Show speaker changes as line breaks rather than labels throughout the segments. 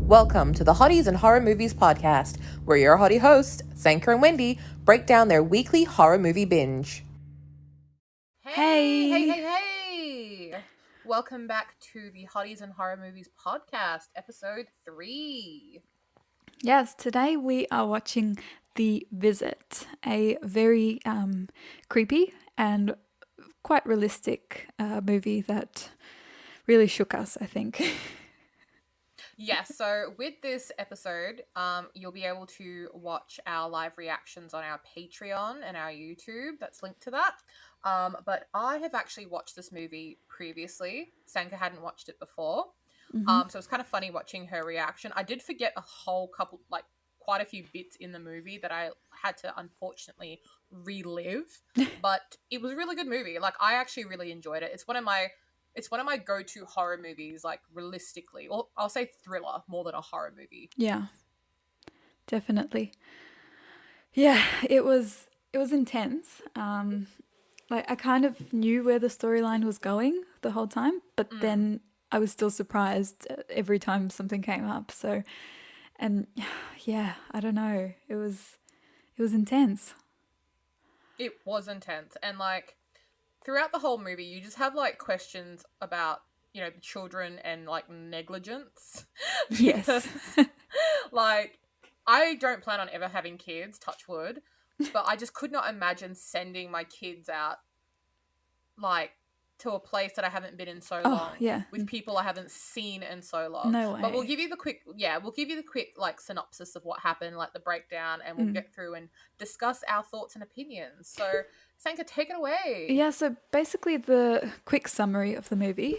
Welcome to the Hotties and Horror Movies podcast, where your hottie hosts, Sanka and Wendy, break down their weekly horror movie binge. Hey! Welcome back to the Hotties and Horror Movies podcast, episode 3.
Yes, today we are watching The Visit, a very creepy and quite realistic movie that really shook us, I think.
Yes, so with this episode, you'll be able to watch our live reactions on our Patreon and our YouTube. That's linked to that. But I have actually watched this movie previously. Sanka hadn't watched it before. So it's kind of funny watching her reaction. I did forget a whole couple, like quite a few bits in the movie that I had to unfortunately relive. But it was a really good movie. Like, I actually really enjoyed it. It's one of my go-to horror movies, like, realistically. Or I'll say thriller more than a horror movie.
Yeah, definitely. Yeah, it was intense. Like I kind of knew where the storyline was going the whole time, but then I was still surprised every time something came up. So, and yeah, I don't know. It was intense.
It was intense. And, like, throughout the whole movie, you just have, like, questions about, the children and, like, negligence.
Yes.
Because, like, I don't plan on ever having kids, touch wood, but I just could not imagine sending my kids out, like, to a place that I haven't been in so
Oh,
long
yeah.
with people I haven't seen in so long.
No way.
But we'll give you the quick like synopsis of what happened, like the breakdown, and we'll get through and discuss our thoughts and opinions. So, Sanka, take it away.
Yeah, so basically the quick summary of the movie.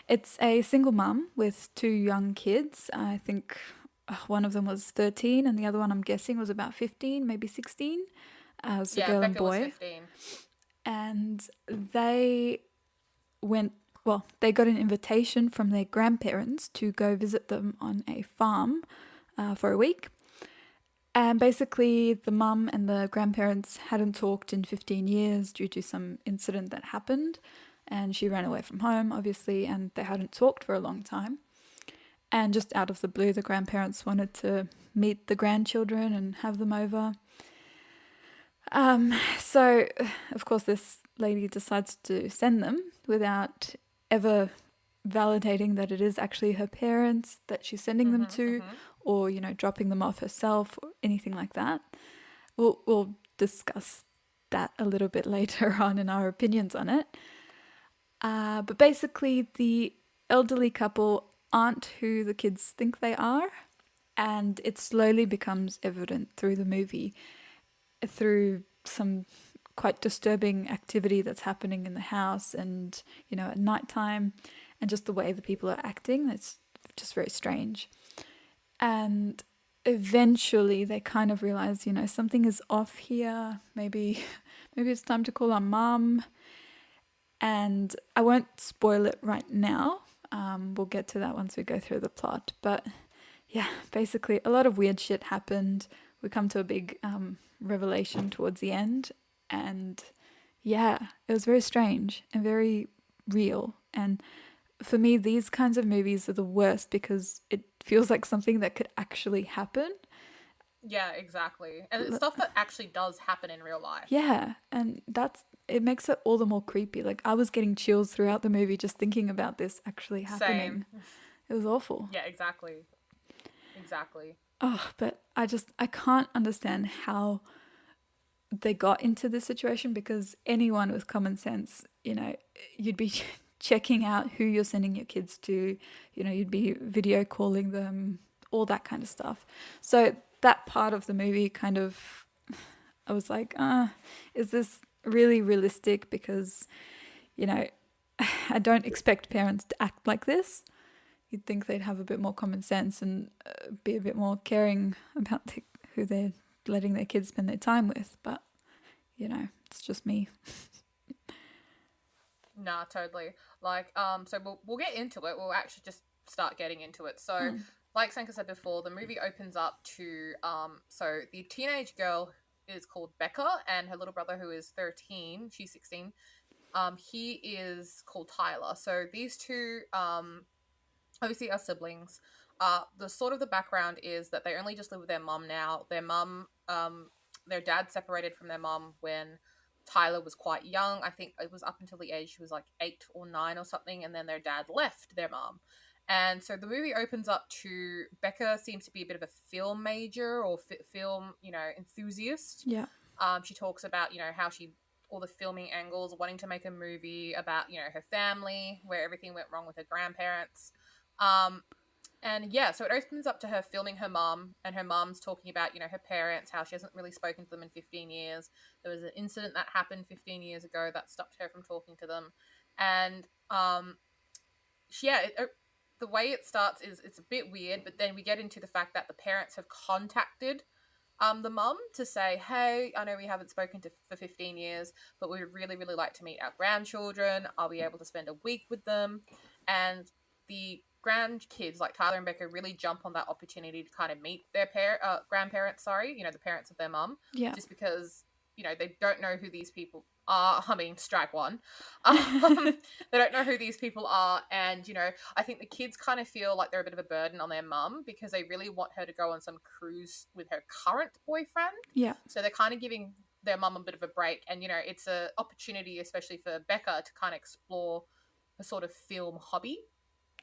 It's a single mum with 2 young kids. I think one of them was 13 and the other one I'm guessing was about 15, maybe 16. It's a girl
Becca
and boy.
was 15.
And they got an invitation from their grandparents to go visit them on a farm for a week. And basically, the mum and the grandparents hadn't talked in 15 years due to some incident that happened. And she ran away from home, obviously, and they hadn't talked for a long time. And just out of the blue, the grandparents wanted to meet the grandchildren and have them over. So, of course, this lady decides to send them without ever validating that it is actually her parents that she's sending them to, or, dropping them off herself or anything like that. We'll discuss that a little bit later on in our opinions on it. But basically, the elderly couple aren't who the kids think they are, and it slowly becomes evident through the movie, through some quite disturbing activity that's happening in the house and, at nighttime, and just the way the people are acting. It's just very strange. And eventually they kind of realize, something is off here. Maybe it's time to call our mum. And I won't spoil it right now. We'll get to that once we go through the plot. But yeah, basically a lot of weird shit happened. We come to a big revelation towards the end. And yeah, it was very strange and very real. And for me, these kinds of movies are the worst because it feels like something that could actually happen.
Yeah, exactly. And it's stuff that actually does happen in real life.
Yeah, and it makes it all the more creepy. Like, I was getting chills throughout the movie just thinking about this actually happening.
Same.
It was awful.
Yeah, exactly.
Oh, but I can't understand how they got into this situation, because anyone with common sense, you'd be checking out who you're sending your kids to, you'd be video calling them, all that kind of stuff. So that part of the movie kind of, I was like, is this really realistic? Because, I don't expect parents to act like this. You'd think they'd have a bit more common sense and be a bit more caring about who they're letting their kids spend their time with. But, it's just me.
Nah, totally. Like, so we'll get into it. We'll actually just start getting into it. So, like Sanka said before, the movie opens up to, so the teenage girl is called Becca, and her little brother, who is 13, she's 16, he is called Tyler. So these two, obviously are siblings. the sort of the background is that they only just live with their mum now. Their dad separated from their mum when Tyler was quite young. I think it was up until the age she was like 8 or 9 or something, and then their dad left their mum. And so the movie opens up to Becca seems to be a bit of a film major or film, enthusiast.
Yeah.
She talks about, how she all the filming angles, wanting to make a movie about, her family, where everything went wrong with her grandparents. Um, and yeah, so it opens up to her filming her mum, and her mum's talking about, her parents, how she hasn't really spoken to them in 15 years. There was an incident that happened 15 years ago that stopped her from talking to them. And yeah, the way it starts is it's a bit weird, but then we get into the fact that the parents have contacted the mum to say, hey, I know we haven't spoken to for 15 years, but we would really, really like to meet our grandchildren. Are we able to spend a week with them? And the grandkids, like Tyler and Becca, really jump on that opportunity to kind of meet their grandparents, the parents of their mum,
Yeah.
just because, they don't know who these people are. I mean, strike one. They don't know who these people are. And, I think the kids kind of feel like they're a bit of a burden on their mum because they really want her to go on some cruise with her current boyfriend.
Yeah.
So they're kind of giving their mum a bit of a break. And, it's an opportunity, especially for Becca, to kind of explore a sort of film hobby.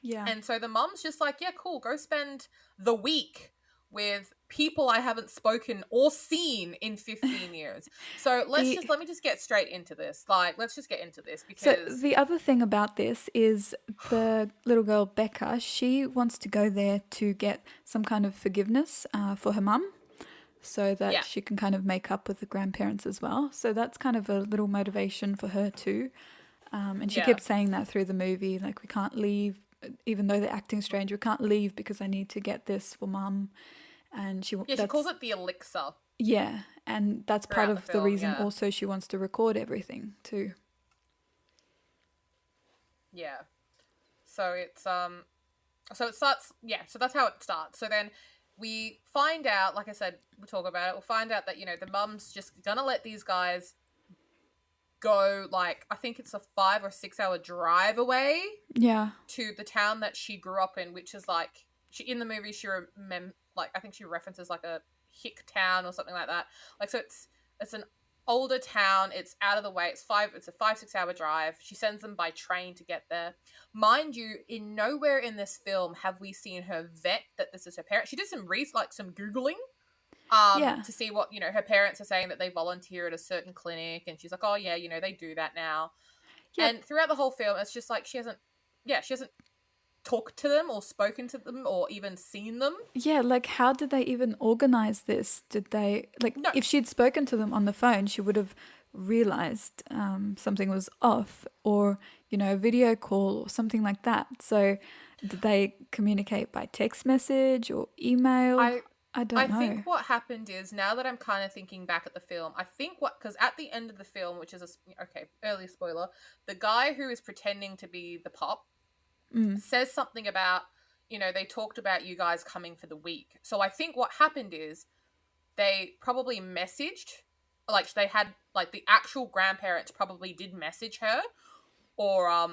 Yeah.
And so the mum's just like, yeah, cool, go spend the week with people I haven't spoken or seen in 15 years. So let me just get straight into this. Like, let's just get into this
So
because
the other thing about this is the little girl Becca, she wants to go there to get some kind of forgiveness for her mum so that
yeah,
she can kind of make up with the grandparents as well. So that's kind of a little motivation for her too. And she
yeah.
kept saying that through the movie, like, we can't leave, even though they're acting strange, we can't leave because I need to get this for mum. And
Yeah, she calls
that's,
it the elixir
yeah, and that's part
throughout the
of the
film.
reason
Yeah.
also she wants to record everything too.
Yeah. So it's so it starts, yeah, so that's how it starts. So then we find out, like I said, we'll talk about it. We'll find out that, the mum's just gonna let these guys go, like, I think it's a 5 or 6 hour drive away
Yeah.
to the town that she grew up in, which is like she in the movie like I think she references like a hick town or something like that. Like, so it's an older town. It's out of the way. It's a 5 6 hour drive. She sends them by train to get there. Mind you, in nowhere in this film have we seen her vet that this is her parent. She did some googling
Yeah.
to see what her parents are saying, that they volunteer at a certain clinic, and she's like, oh yeah, they do that now.
Yeah.
And throughout the whole film, it's just like she hasn't talked to them or spoken to them or even seen them.
Yeah, like, how did they even organize this? Did they, like,
No,
if she'd spoken to them on the phone, she would have realized something was off, or, a video call or something like that. So, did they communicate by text message or email?
I
I
I
don't know.
think what happened is, now that I'm kind of thinking back at the film, I think because at the end of the film, which is okay, early spoiler, the guy who is pretending to be the pop
Mm.
says something about, they talked about you guys coming for the week. So I think what happened is they probably messaged, like they had, like the actual grandparents probably did message her or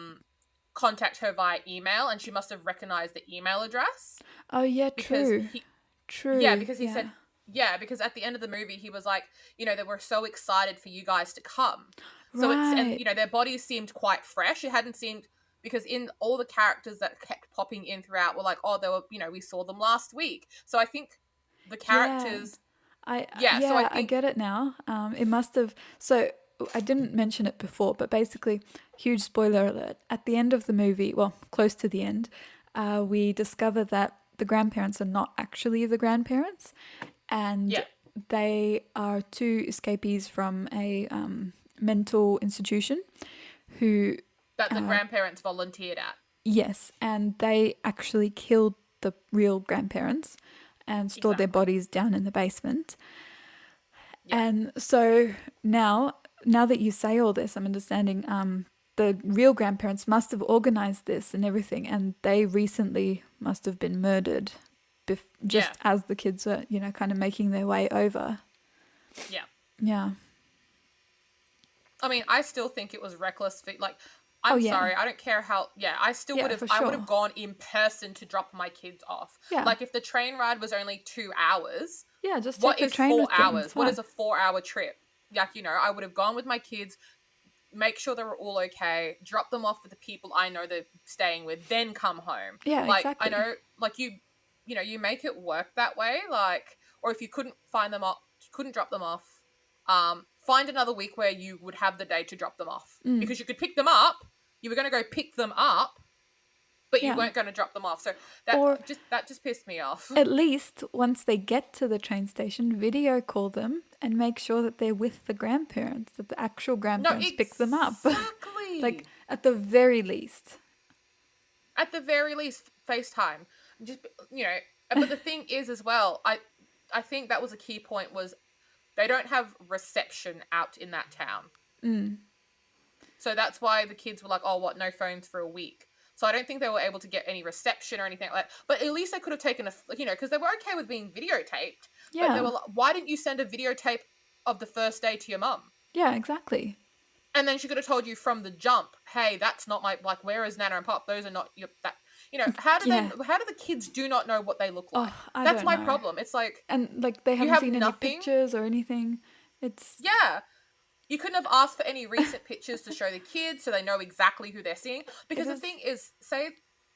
contact her via email, and she must have recognized the email address
Oh, yeah,
because
true.
he yeah,
True.
because he
Yeah.
said, yeah, because at the end of the movie he was like, they were so excited for you guys to come. So
Right.
their bodies seemed quite fresh. It hadn't seemed, because in all the characters that kept popping in throughout were like, oh, they were, we saw them last week. So I think the
Yeah.
characters, yeah, so I
Yeah, I
think,
get it now. It must have. So I didn't mention it before, but basically, huge spoiler alert. At the end of the movie, well, close to the end, we discover that the grandparents are not actually the grandparents, and
yeah,
they are two escapees from a mental institution who,
that the grandparents volunteered at.
yes, and they actually killed the real grandparents and stored their
Exactly.
bodies down in the basement.
Yeah.
And so now that you say all this, I'm understanding the real grandparents must have organized this and everything, and they recently must have been murdered
Yeah.
just as the kids were, kind of making their way over.
Yeah.
Yeah.
I mean, I still think it was reckless. Like,
Oh
I'm
yeah.
sorry, I don't care how. Yeah,
Yeah, for
I would
sure.
have gone in person to drop my kids off.
Yeah.
Like if the train ride was only 2 hours,
Yeah, just take
what
the
is
train
four
with them. It's
hours? What
fine.
is a 4 hour trip? Like, I would have gone with my kids, make sure they were all okay, drop them off with the people I know they're staying with, then come home.
Yeah,
Like, I
exactly.
know, like you make it work that way. Like, or if you couldn't find them up, couldn't drop them off, find another week where you would have the day to drop them off
Mm.
because you could pick them up. You were going to go pick them up, but you
Yeah.
weren't going to drop them off. So
Or
that just pissed me off.
at least once they get to the train station, video call them and make sure that they're with the grandparents, that the actual
No,
grandparents pick them up. Like,
exactly.
at the very least.
At the very least, FaceTime. Just but the thing is as well, I think that was a key point was they don't have reception out in that town.
Mm.
So that's why the kids were like, "Oh, what? No phones for a week." So I don't think they were able to get any reception or anything like that. But at least they could have taken because they were okay with being videotaped. But they
Yeah.
were like, "Why didn't you send a videotape of the first day to your mum?"
Yeah, exactly.
And then she could have told you from the jump, "Hey, that's not my like. Where is Nana and Pop? Those are not your that." How do they?
Yeah.
How do the kids do not know what they look
Oh,
like?
I
That's
don't
my
know.
problem. It's like
And like they
you
haven't
have
seen any
nothing.
pictures or anything. It's
Yeah, you couldn't have asked for any recent pictures to show the kids so they know exactly who they're seeing.
it
Because the
is
thing is, say,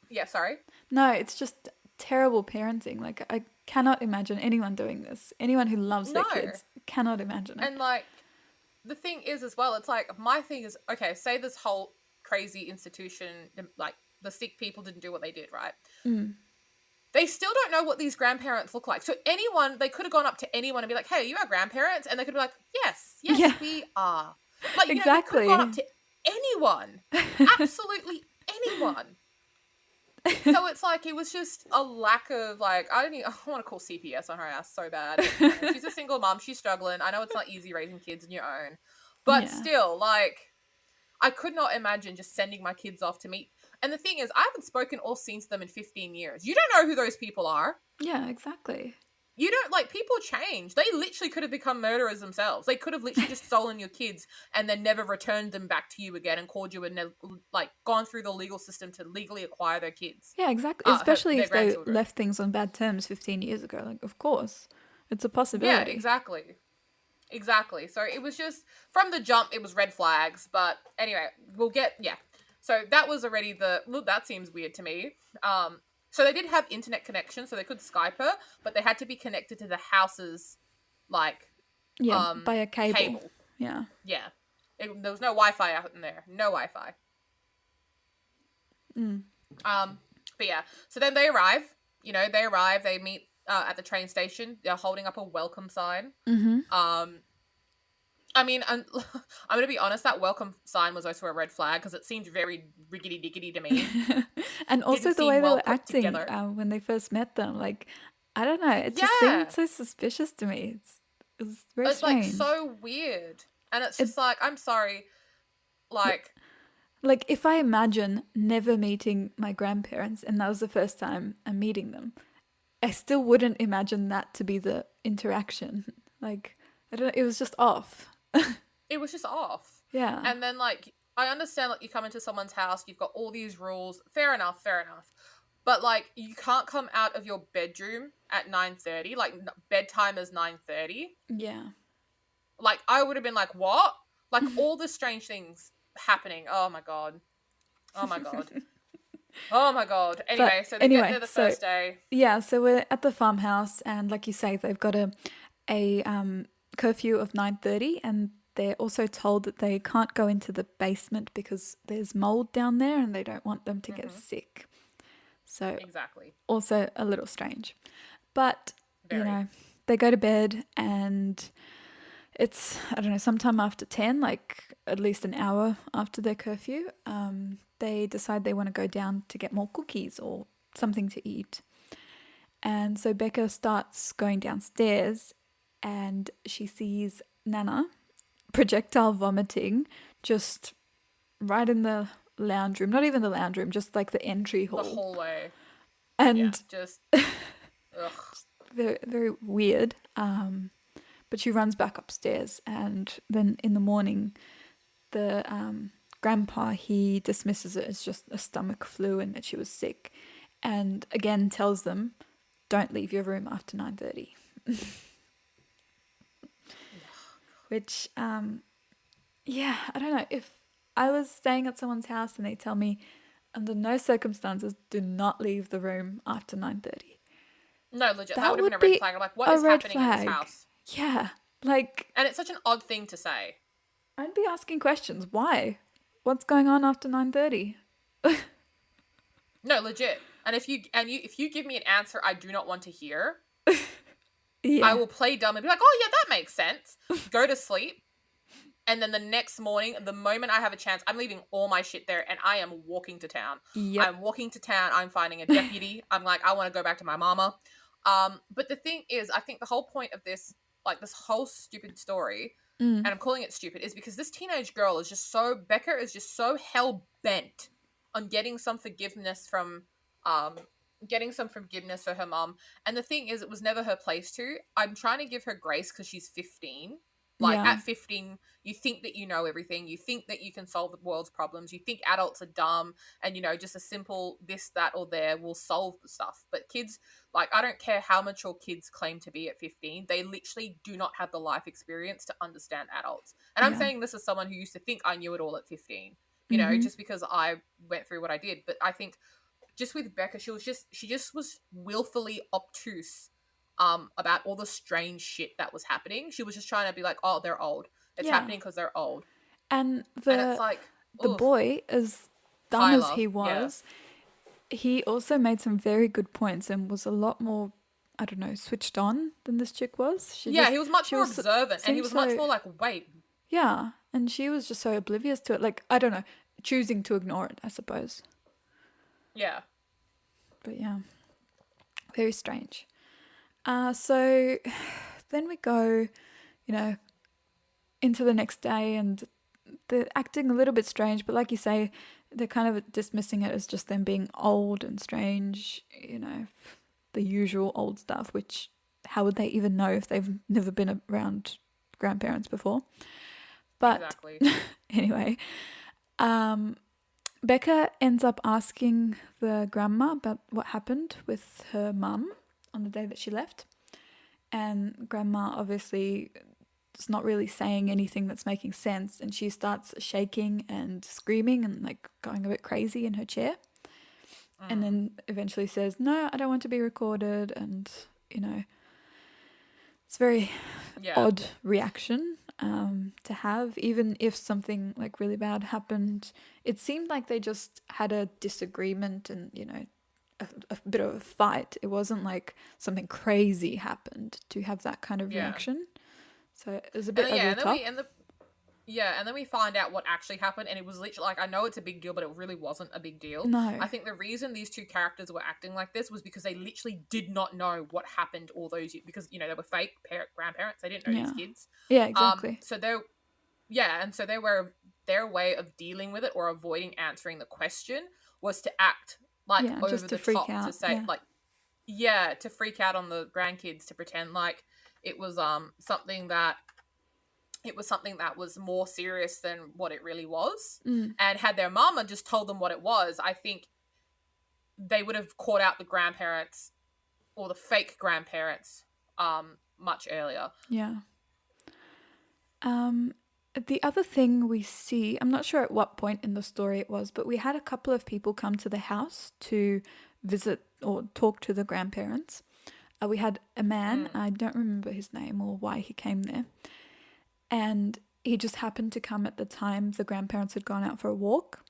yeah, sorry.
no, it's just terrible parenting. Like I cannot imagine anyone doing this. Anyone who loves their
No,
kids cannot imagine it.
and like the thing is as well, it's like my thing is okay. Say this whole crazy institution, like the sick people didn't do what they did, right?
Mm.
They still don't know what these grandparents look like. So anyone, they could have gone up to anyone and be like, "Hey, are you our grandparents?" And they could be like, "Yes, yes,
Yeah,
we are." Like, they could have gone up
exactly.
to anyone, absolutely anyone. So it's like it was just a lack of like I want to call CPS on her ass so bad, but she's a single mom, she's struggling. I know it's not easy raising kids on your own, but
Yeah.
still, like I could not imagine just sending my kids off to meet. And the thing is, I haven't spoken or seen to them in 15 years. You don't know who those people are.
Yeah, exactly.
You don't like people change. They literally could have become murderers themselves. They could have literally just stolen your kids and then never returned them back to you again and called you and like gone through the legal system to legally acquire their kids,
Yeah, exactly. Especially
their
if they
grandchildren.
left things on bad terms 15 years ago. Like, of course, it's a
Yeah,
possibility.
exactly. Exactly. So it was just from the jump, it was red flags. But anyway, yeah. So that was already that seems weird to me. So they did have internet connection, so they could Skype her, but they had to be connected to the house's like
Yeah, by a cable.
cable.
Yeah.
Yeah, there was no Wi-Fi out in there. No Wi-Fi.
Mm.
But yeah. So then they arrive. They arrive. They meet at the train station. They're holding up a welcome sign.
Mm-hmm.
I mean, I'm going to be honest, that welcome sign was also a red flag because it seemed very riggedy diggity to me.
And also
Didn't
the
seem
way they
well
were
put
acting
together.
when they first met them. Like, I don't know. It just seemed
Yeah.
so suspicious to me. It was very
It's like
strange.
so weird. And it's
It,
just like, I'm sorry. Like,
like, if I imagine never meeting my grandparents and that was the first time I'm meeting them, I still wouldn't imagine that to be the interaction. Like, I don't know. It was just off.
it was just off.
Yeah.
And then, like, I understand, like, you come into someone's house, you've got all these rules. Fair enough, fair enough. But, like, you can't come out of your bedroom at 9:30. Like, bedtime is 9:30.
Yeah.
Like, I would have been like, what? Like, all the strange things happening. Oh, my God. Oh, my God. Oh, my God.
But
Anyway, so they get
anyway,
there the
so
first day.
yeah, so we're at the farmhouse, and like you say, they've got a curfew of 9:30, and they're also told that they can't go into the basement because there's mold down there, and they don't want them to get sick. So
Exactly.
also a little strange, but
Very.
they go to bed, and it's I don't know sometime after 10, like at least an hour after their curfew. They decide they want to go down to get more cookies or something to eat. And so Becca starts going downstairs and she sees Nana projectile vomiting just right in the lounge room. Not even the lounge room, just like the entry
The
hall.
hallway. Yeah,
And
just, ugh.
very, very weird. But she runs back upstairs. And then in the morning, the grandpa, he dismisses it as just a stomach flu and that she was sick, and again tells them, don't leave your room after 9:30. Which, yeah, I don't know. If I was staying at someone's house and they tell me, under no circumstances, do not leave the room after 9:30.
No, legit. That
That
would have been
would
a red
be
flag. I'm like, what
a
is
red
happening in this
flag.
house?
Yeah, like,
And it's such an odd thing to say.
I'd be asking questions. Why? What's going on after 9:30?
No, legit. And if you give me an answer I do not want to hear, I
Yeah.
will play dumb and be like, oh yeah, that makes sense. Go to sleep. And then the next morning, the moment I have a chance, I'm leaving all my shit there and I am walking to town.
Yep.
I'm walking to town. I'm finding a deputy. I'm like, I want to go back to my mama. But the thing is, I think the whole point of this, like this whole stupid story,
Mm.
and I'm calling it stupid, is because this teenage girl is just so, Becca is just so hell bent on um, getting some forgiveness for her mom. And the thing is, it was never her place to. I'm trying to give her grace because she's 15. Like
Yeah.
at 15, you think that you know everything. You think that you can solve the world's problems. You think adults are dumb and, you know, just a simple this, that, or there will solve the stuff. But kids, like, I don't care how mature kids claim to be at 15. They literally do not have the life experience to understand adults. And I'm
Yeah.
saying this as someone who used to think I knew it all at 15, you know,
Mm-hmm.
just because I went through what I did. But I think just with Becca, she just was willfully obtuse about all the strange shit that was happening. She was just trying to be like, oh, they're old. It's
Yeah.
happening because they're old.
And
And it's
the
like,
the
ugh,
boy, as dumb as
Tyler,
he
yeah.
was, he also made some very good points and was a lot more, I don't know, switched on than this chick was.
Yeah, he was much
She
more
was
observant and he
seemed
was much
so,
more like, wait,
yeah, and she was just so oblivious to it. Like, I don't know, choosing to ignore it, I suppose.
yeah.
But yeah, very strange. So then we go, you know, into the next day, and they're acting a little bit strange, but like you say, they're kind of dismissing it as just them being old and strange, you know, the usual old stuff, which how would they even know if they've never been around grandparents before? But
Exactly.
anyway, um, Becca ends up asking the grandma about what happened with her mum on the day that she left. And grandma obviously is not really saying anything that's making sense. And she starts shaking and screaming and like going a bit crazy in her chair. And
Mm.
then eventually says, no, I don't want to be recorded. And, you know, it's a very
Yeah.
odd reaction to have, even if something like really bad happened. It seemed like they just had a disagreement and, you know, a bit of a fight. It wasn't like something crazy happened to have that kind of
Yeah.
reaction. So it was a
And
bit
then,
over
yeah,
the top.
and then we find out what actually happened, and it was literally like, I know it's a big deal, but it really wasn't a big deal.
No.
I think the reason these two characters were acting like this was because they literally did not know what happened all those years, because, you know, they were fake grandparents. They didn't know these
Yeah.
kids.
Yeah, exactly.
So they Yeah, and so they were their way of dealing with it or avoiding answering the question was to act like
Yeah,
over
just to
the
freak
top, to
out.
say
Yeah.
like, yeah, to freak out on the grandkids, to pretend like it was something that was more serious than what it really was.
Mm.
And had their mama just told them what it was, I think they would have caught out the grandparents or the fake grandparents much earlier.
Yeah. The other thing we see, I'm not sure at what point in the story it was, but we had a couple of people come to the house to visit or talk to the grandparents. We had a man,
Mm,
I don't remember his name or why he came there, and he just happened to come at the time the grandparents had gone out for a walk.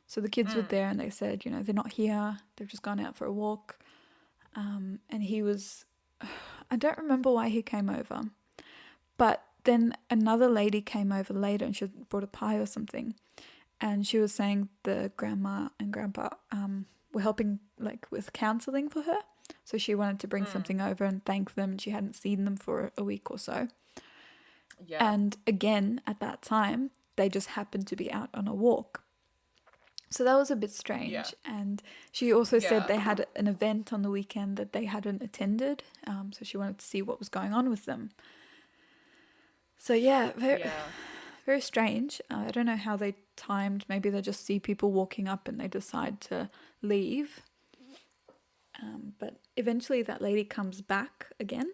So the kids were
mm,
there and they said, you know, they're not here, they've just gone out for a walk. And he was, I don't remember why he came over, but then another lady came over later and she brought a pie or something. And she was saying the grandma and grandpa were helping like with counseling for her. So she wanted to bring
mm.
something over and thank them. And she hadn't seen them for a week or so.
Yeah,
And again, at that time, they just happened to be out on a walk. So that was a bit
yeah,
strange. And she also said
yeah,
they had an event on the weekend that they hadn't attended. So she wanted to see what was going on with them. So yeah, very,
yeah.
very strange. I don't know how they timed. Maybe they just see people walking up and they decide to leave. But eventually that lady comes back again,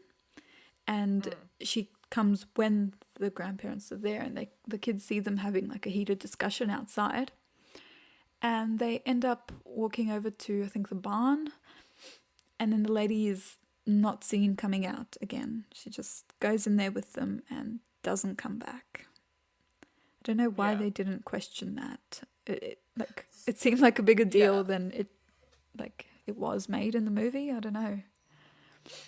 and
Mm.
she comes when the grandparents are there, and the kids see them having like a heated discussion outside, and they end up walking over to, I think, the barn, and then the lady is not seen coming out again. She just goes in there with them and doesn't come back. I don't know why
Yeah.
they didn't question that. It seemed like a bigger
Yeah.
deal than it was made in the movie. I don't know.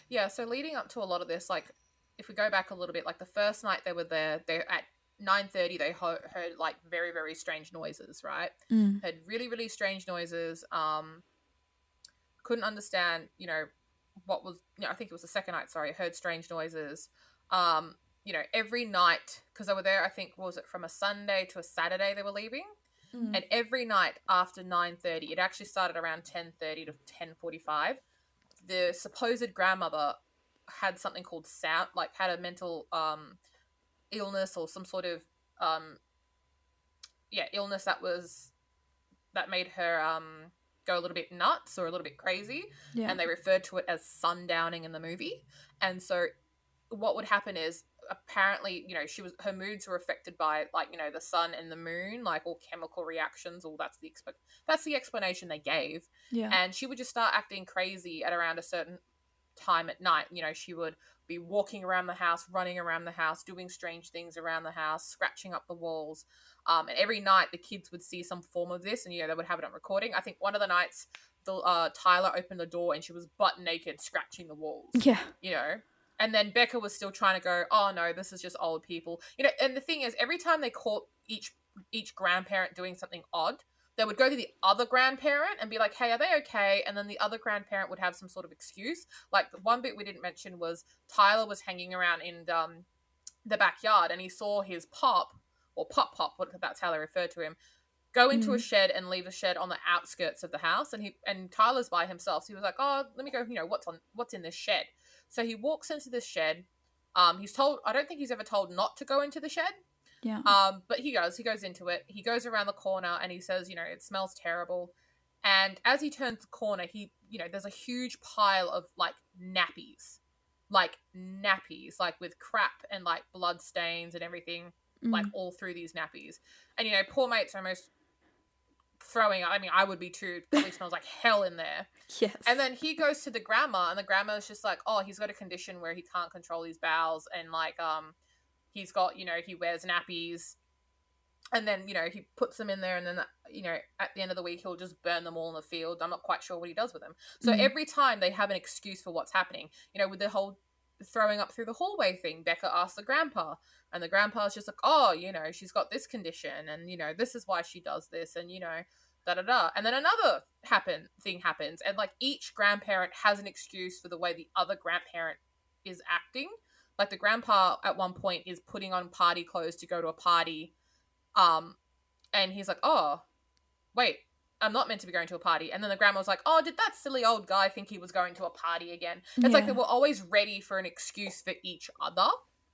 Yeah, so leading up to a lot of this, like if we go back a little bit, like the first night they were there, they at 9:30 they heard like very very strange noises, right?
Mm,
Heard really really strange noises. Couldn't understand, what was, I think it was the second night, sorry, heard strange noises. Um, every night, because they were there, I think, was it from a Sunday to a Saturday they were leaving?
mm,
And every night after 9:30, it actually started around 10:30 to 10:45. The supposed grandmother had something called sound, like had a mental illness or some sort of um illness that made her go a little bit nuts or a little bit crazy,
yeah,
and they referred to it as sundowning in the movie. And so what would happen is, apparently, her moods were affected by, like, the sun and the moon, like all chemical reactions. Or that's the explanation they gave.
yeah.
And she would just start acting crazy at around a certain time at night. She would be walking around the house, running around the house, doing strange things around the house, scratching up the walls. And every night the kids would see some form of this, and they would have it on recording. I think one of the nights, the Tyler opened the door and she was butt naked, scratching the walls.
Yeah.
You know, and then Becca was still trying to go, oh no, this is just old people. And the thing is, every time they caught each grandparent doing something odd, they would go to the other grandparent and be like, hey, are they okay? And then the other grandparent would have some sort of excuse. Like, the one bit we didn't mention was Tyler was hanging around in the backyard, and he saw his pop, or pop, that's how they refer to him, go into a
Mm,
shed and leave a shed on the outskirts of the house. And Tyler's by himself, so he was like, oh, let me go, what's in this shed. So he walks into this shed. He's told, I don't think he's ever told not to go into the shed.
yeah.
But he goes into it. He goes around the corner and he says, it smells terrible. And as he turns the corner, there's a huge pile of nappies, like with crap and like blood stains and everything, like
Mm,
all through these nappies. And poor mate's almost throwing up. I mean, I would be too. It probably smells like hell in there. And
yes.
then he goes to the grandma, and the grandma's just like, oh, he's got a condition where he can't control his bowels, and like he's got, he wears nappies. And then, he puts them in there, and then, at the end of the week, he'll just burn them all in the field. I'm not quite sure what he does with them. So
Mm,
every time they have an excuse for what's happening, with the whole throwing up through the hallway thing, Becca asks the grandpa, and the grandpa's just like, oh, she's got this condition, and, this is why she does this, and, da da da. And then another thing happens, and like each grandparent has an excuse for the way the other grandparent is acting. Like the grandpa at one point is putting on party clothes to go to a party, um, and he's like, oh, wait, I'm not meant to be going to a party. And then the grandma was like, oh, did that silly old guy think he was going to a party again? It's like they
yeah.
were always ready for an excuse for each other,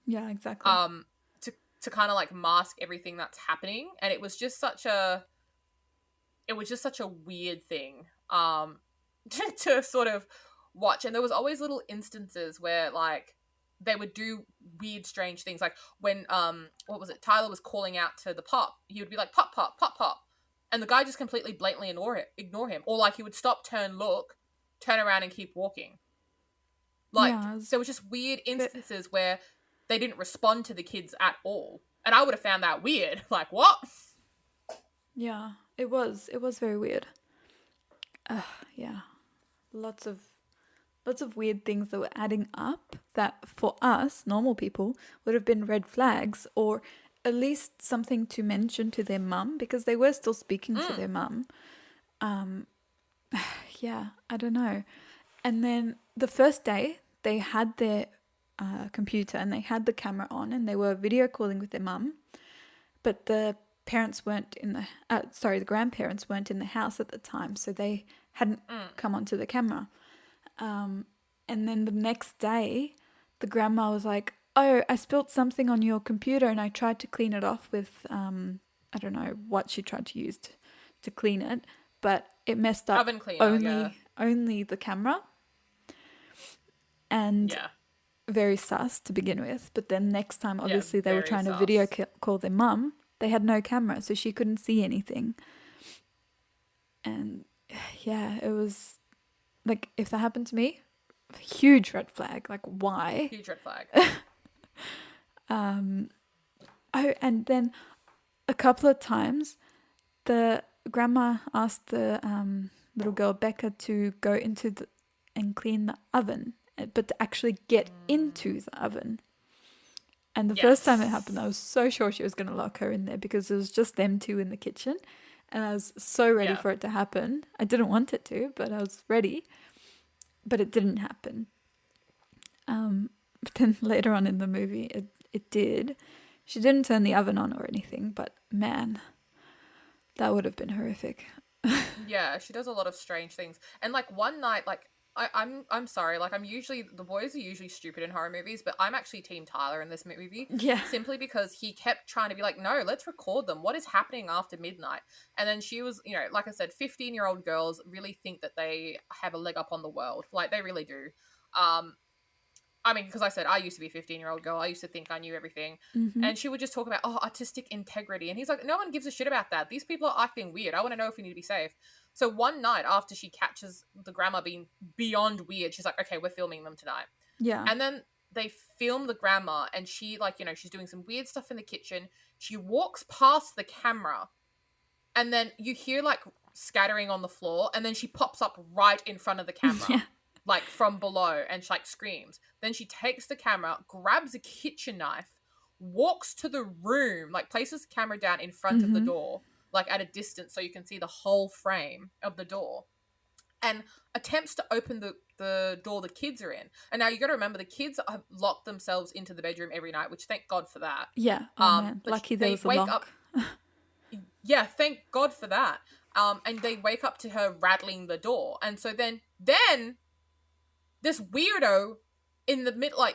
Yeah, exactly.
um, to kind of like mask everything that's happening. And it was just such a weird thing, to sort of watch. And there was always little instances where like they would do weird strange things, like when what was it, Tyler was calling out to the pop, he would be like, pop pop pop pop, and the guy just completely blatantly ignore him, or like he would stop, turn around and keep walking. Like
Yeah,
there was just weird
but
instances where they didn't respond to the kids at all, and I would have found that weird. Like, what?
yeah, it was very weird. Yeah, lots of lots of weird things that were adding up that for us normal people would have been red flags, or at least something to mention to their mum, because they were still speaking to
Mm.
their mum. Yeah, I don't know. And then the first day they had their computer and they had the camera on and they were video calling with their mum, but the parents weren't in the the grandparents weren't in the house at the time, so they hadn't
Mm.
come onto the camera. And then the next day, the grandma was like, oh, I spilled something on your computer and I tried to clean it off with, I don't know what she tried to use to clean it, but it messed up
Oven cleaner, yeah.
only the camera and
Yeah.
very sus to begin with. But then next time,
Yeah,
obviously, they were
very
trying to video
sus.
call their mum. They had no camera, so she couldn't see anything. And yeah, it was like, if that happened to me, huge red flag. Like, why?
Huge red flag.
Um, oh, and then a couple of times, the grandma asked the little girl Becca to go into the and clean the oven, but to actually get into the oven. And the first time it happened, I
Yes.
was so sure she was going to lock her in there because it was just them two in the kitchen. And I was so ready
Yeah.
for it to happen. I didn't want it to, but I was ready. But it didn't happen. But then later on in the movie, it did. She didn't turn the oven on or anything, but man, that would have been horrific.
Yeah, she does a lot of strange things. And like one night, like I'm sorry, like I'm usually the boys are usually stupid in horror movies, but I'm actually Team Tyler in this movie
Yeah.
simply because he kept trying to be like, no, let's record them. What is happening after midnight? And then she was, like I said, 15-year-old girls really think that they have a leg up on the world, like they really do. Um, I mean, because I said I used to be a 15-year-old girl. I used to think I knew everything.
Mm-hmm.
And she would just talk about, oh, artistic integrity. And he's like, no one gives a shit about that. These people are acting weird. I want to know if we need to be safe. So one night after she catches the grandma being beyond weird, she's like, okay, we're filming them tonight.
Yeah.
And then they film the grandma and she, like, she's doing some weird stuff in the kitchen. She walks past the camera and then you hear like scattering on the floor and then she pops up right in front of the camera
Yeah.
like from below and she like screams. Then she takes the camera, grabs a kitchen knife, walks to the room, like places the camera down in front of the
Mm-hmm.
door, like at a distance so you can see the whole frame of the door, and attempts to open the door the kids are in. And now you got to remember the kids have locked themselves into the bedroom every night, which thank God for that.
Yeah. Oh man,
But
lucky there
they
was a
wake up.
lock.
Yeah, thank God for that. And they wake up to her rattling the door, and so then this weirdo in the middle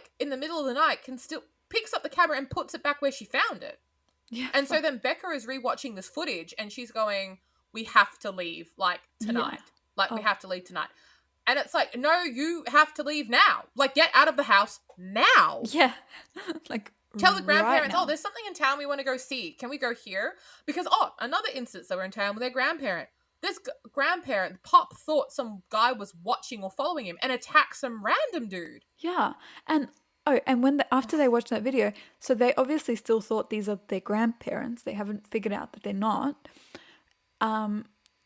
of the night can still picks up the camera and puts it back where she found it.
Yeah.
And so then Becca is rewatching this footage and she's going, we have to leave like
Yeah.
tonight. Like we
Oh.
have to leave tonight. And it's like, no, you have to leave now. Like get out of the house now.
Yeah. Like
Tell the
right
grandparents, oh,
now.
there's something in town we want to go see. Can we go here? Because, another instance they were in town with their grandparent. This grandparent, Pop, thought some guy was watching or following him and attacked some random dude.
Yeah. And oh, and after they watched that video, so they obviously still thought these are their grandparents. They haven't figured out that they're not.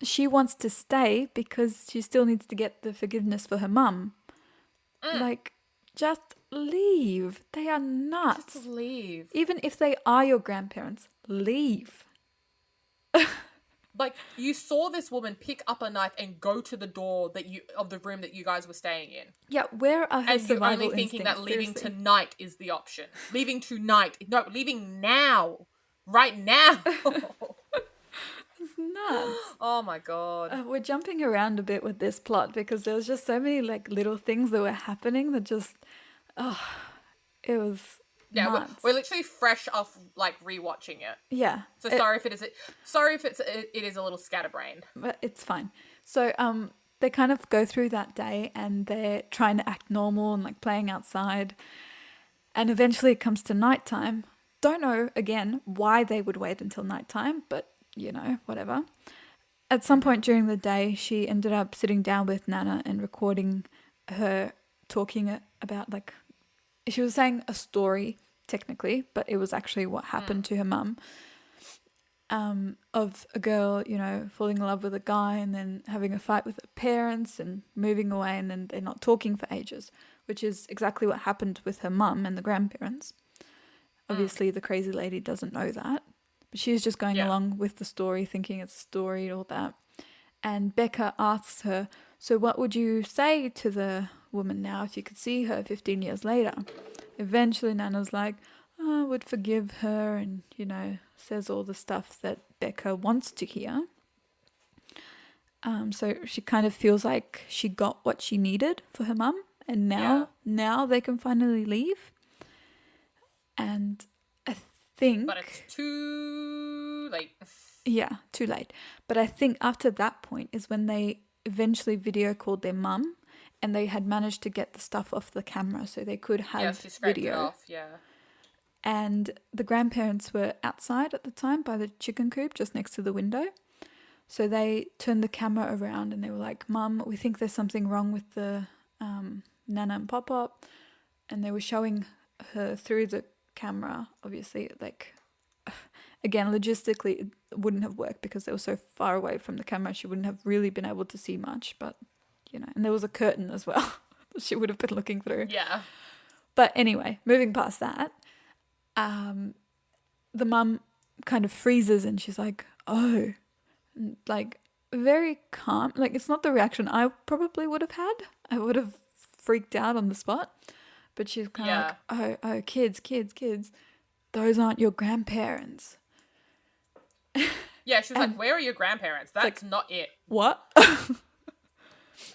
She wants to stay because she still needs to get the forgiveness for her mum. Like, just leave. They are nuts.
Just leave.
Even if they are your grandparents, leave.
Like, you saw this woman pick up a knife and go to the door of the room that you guys were staying in.
Yeah, where are her
And you're
survival
only thinking
instincts?
that leaving
Seriously.
tonight is the option. Leaving tonight. No, leaving now. Right now.
It's nuts.
Oh my God.
We're jumping around a bit with this plot because there was just so many like little things that were happening that just, it was
Yeah,
nuts.
we're literally fresh off like rewatching it.
Yeah.
So sorry if it is a little scatterbrained.
But it's fine. So they kind of go through that day and they're trying to act normal and like playing outside. And eventually it comes to nighttime. Don't know again why they would wait until nighttime, but whatever. At some point during the day, she ended up sitting down with Nana and recording her talking about like she was saying a story technically, but it was actually what happened to her mum. Of a girl, falling in love with a guy and then having a fight with her parents and moving away and then they're not talking for ages, which is exactly what happened with her mum and the grandparents. Obviously, the crazy lady doesn't know that, but she's just going along with the story, thinking it's a story, all that. And Becca asks her, so what would you say to the woman now if you could see her 15 years later? Eventually, Nana's like, I would forgive her and, says all the stuff that Becca wants to hear. So she kind of feels like she got what she needed for her mum and now they can finally leave. And I think...
But it's too late.
Yeah, too late. But I think after that point is when they eventually video called their mum, and they had managed to get the stuff off the camera so they could
Yeah,
have
she scraped it
video.
off, yeah.
And the grandparents were outside at the time by the chicken coop just next to the window. So they turned the camera around and they were like, Mum, we think there's something wrong with the Nana and Pop-Pop. And they were showing her through the camera, obviously, like, again, logistically, it wouldn't have worked because they were so far away from the camera. She wouldn't have really been able to see much, but, you know, and there was a curtain as well she would have been looking through.
Yeah.
But anyway, moving past that, the mum kind of freezes and she's like, oh, like very calm. Like, it's not the reaction I probably would have had. I would have freaked out on the spot. But she's kind of like, oh, kids. Those aren't your grandparents.
Yeah, she was like, where are your grandparents? That's like, not it.
What?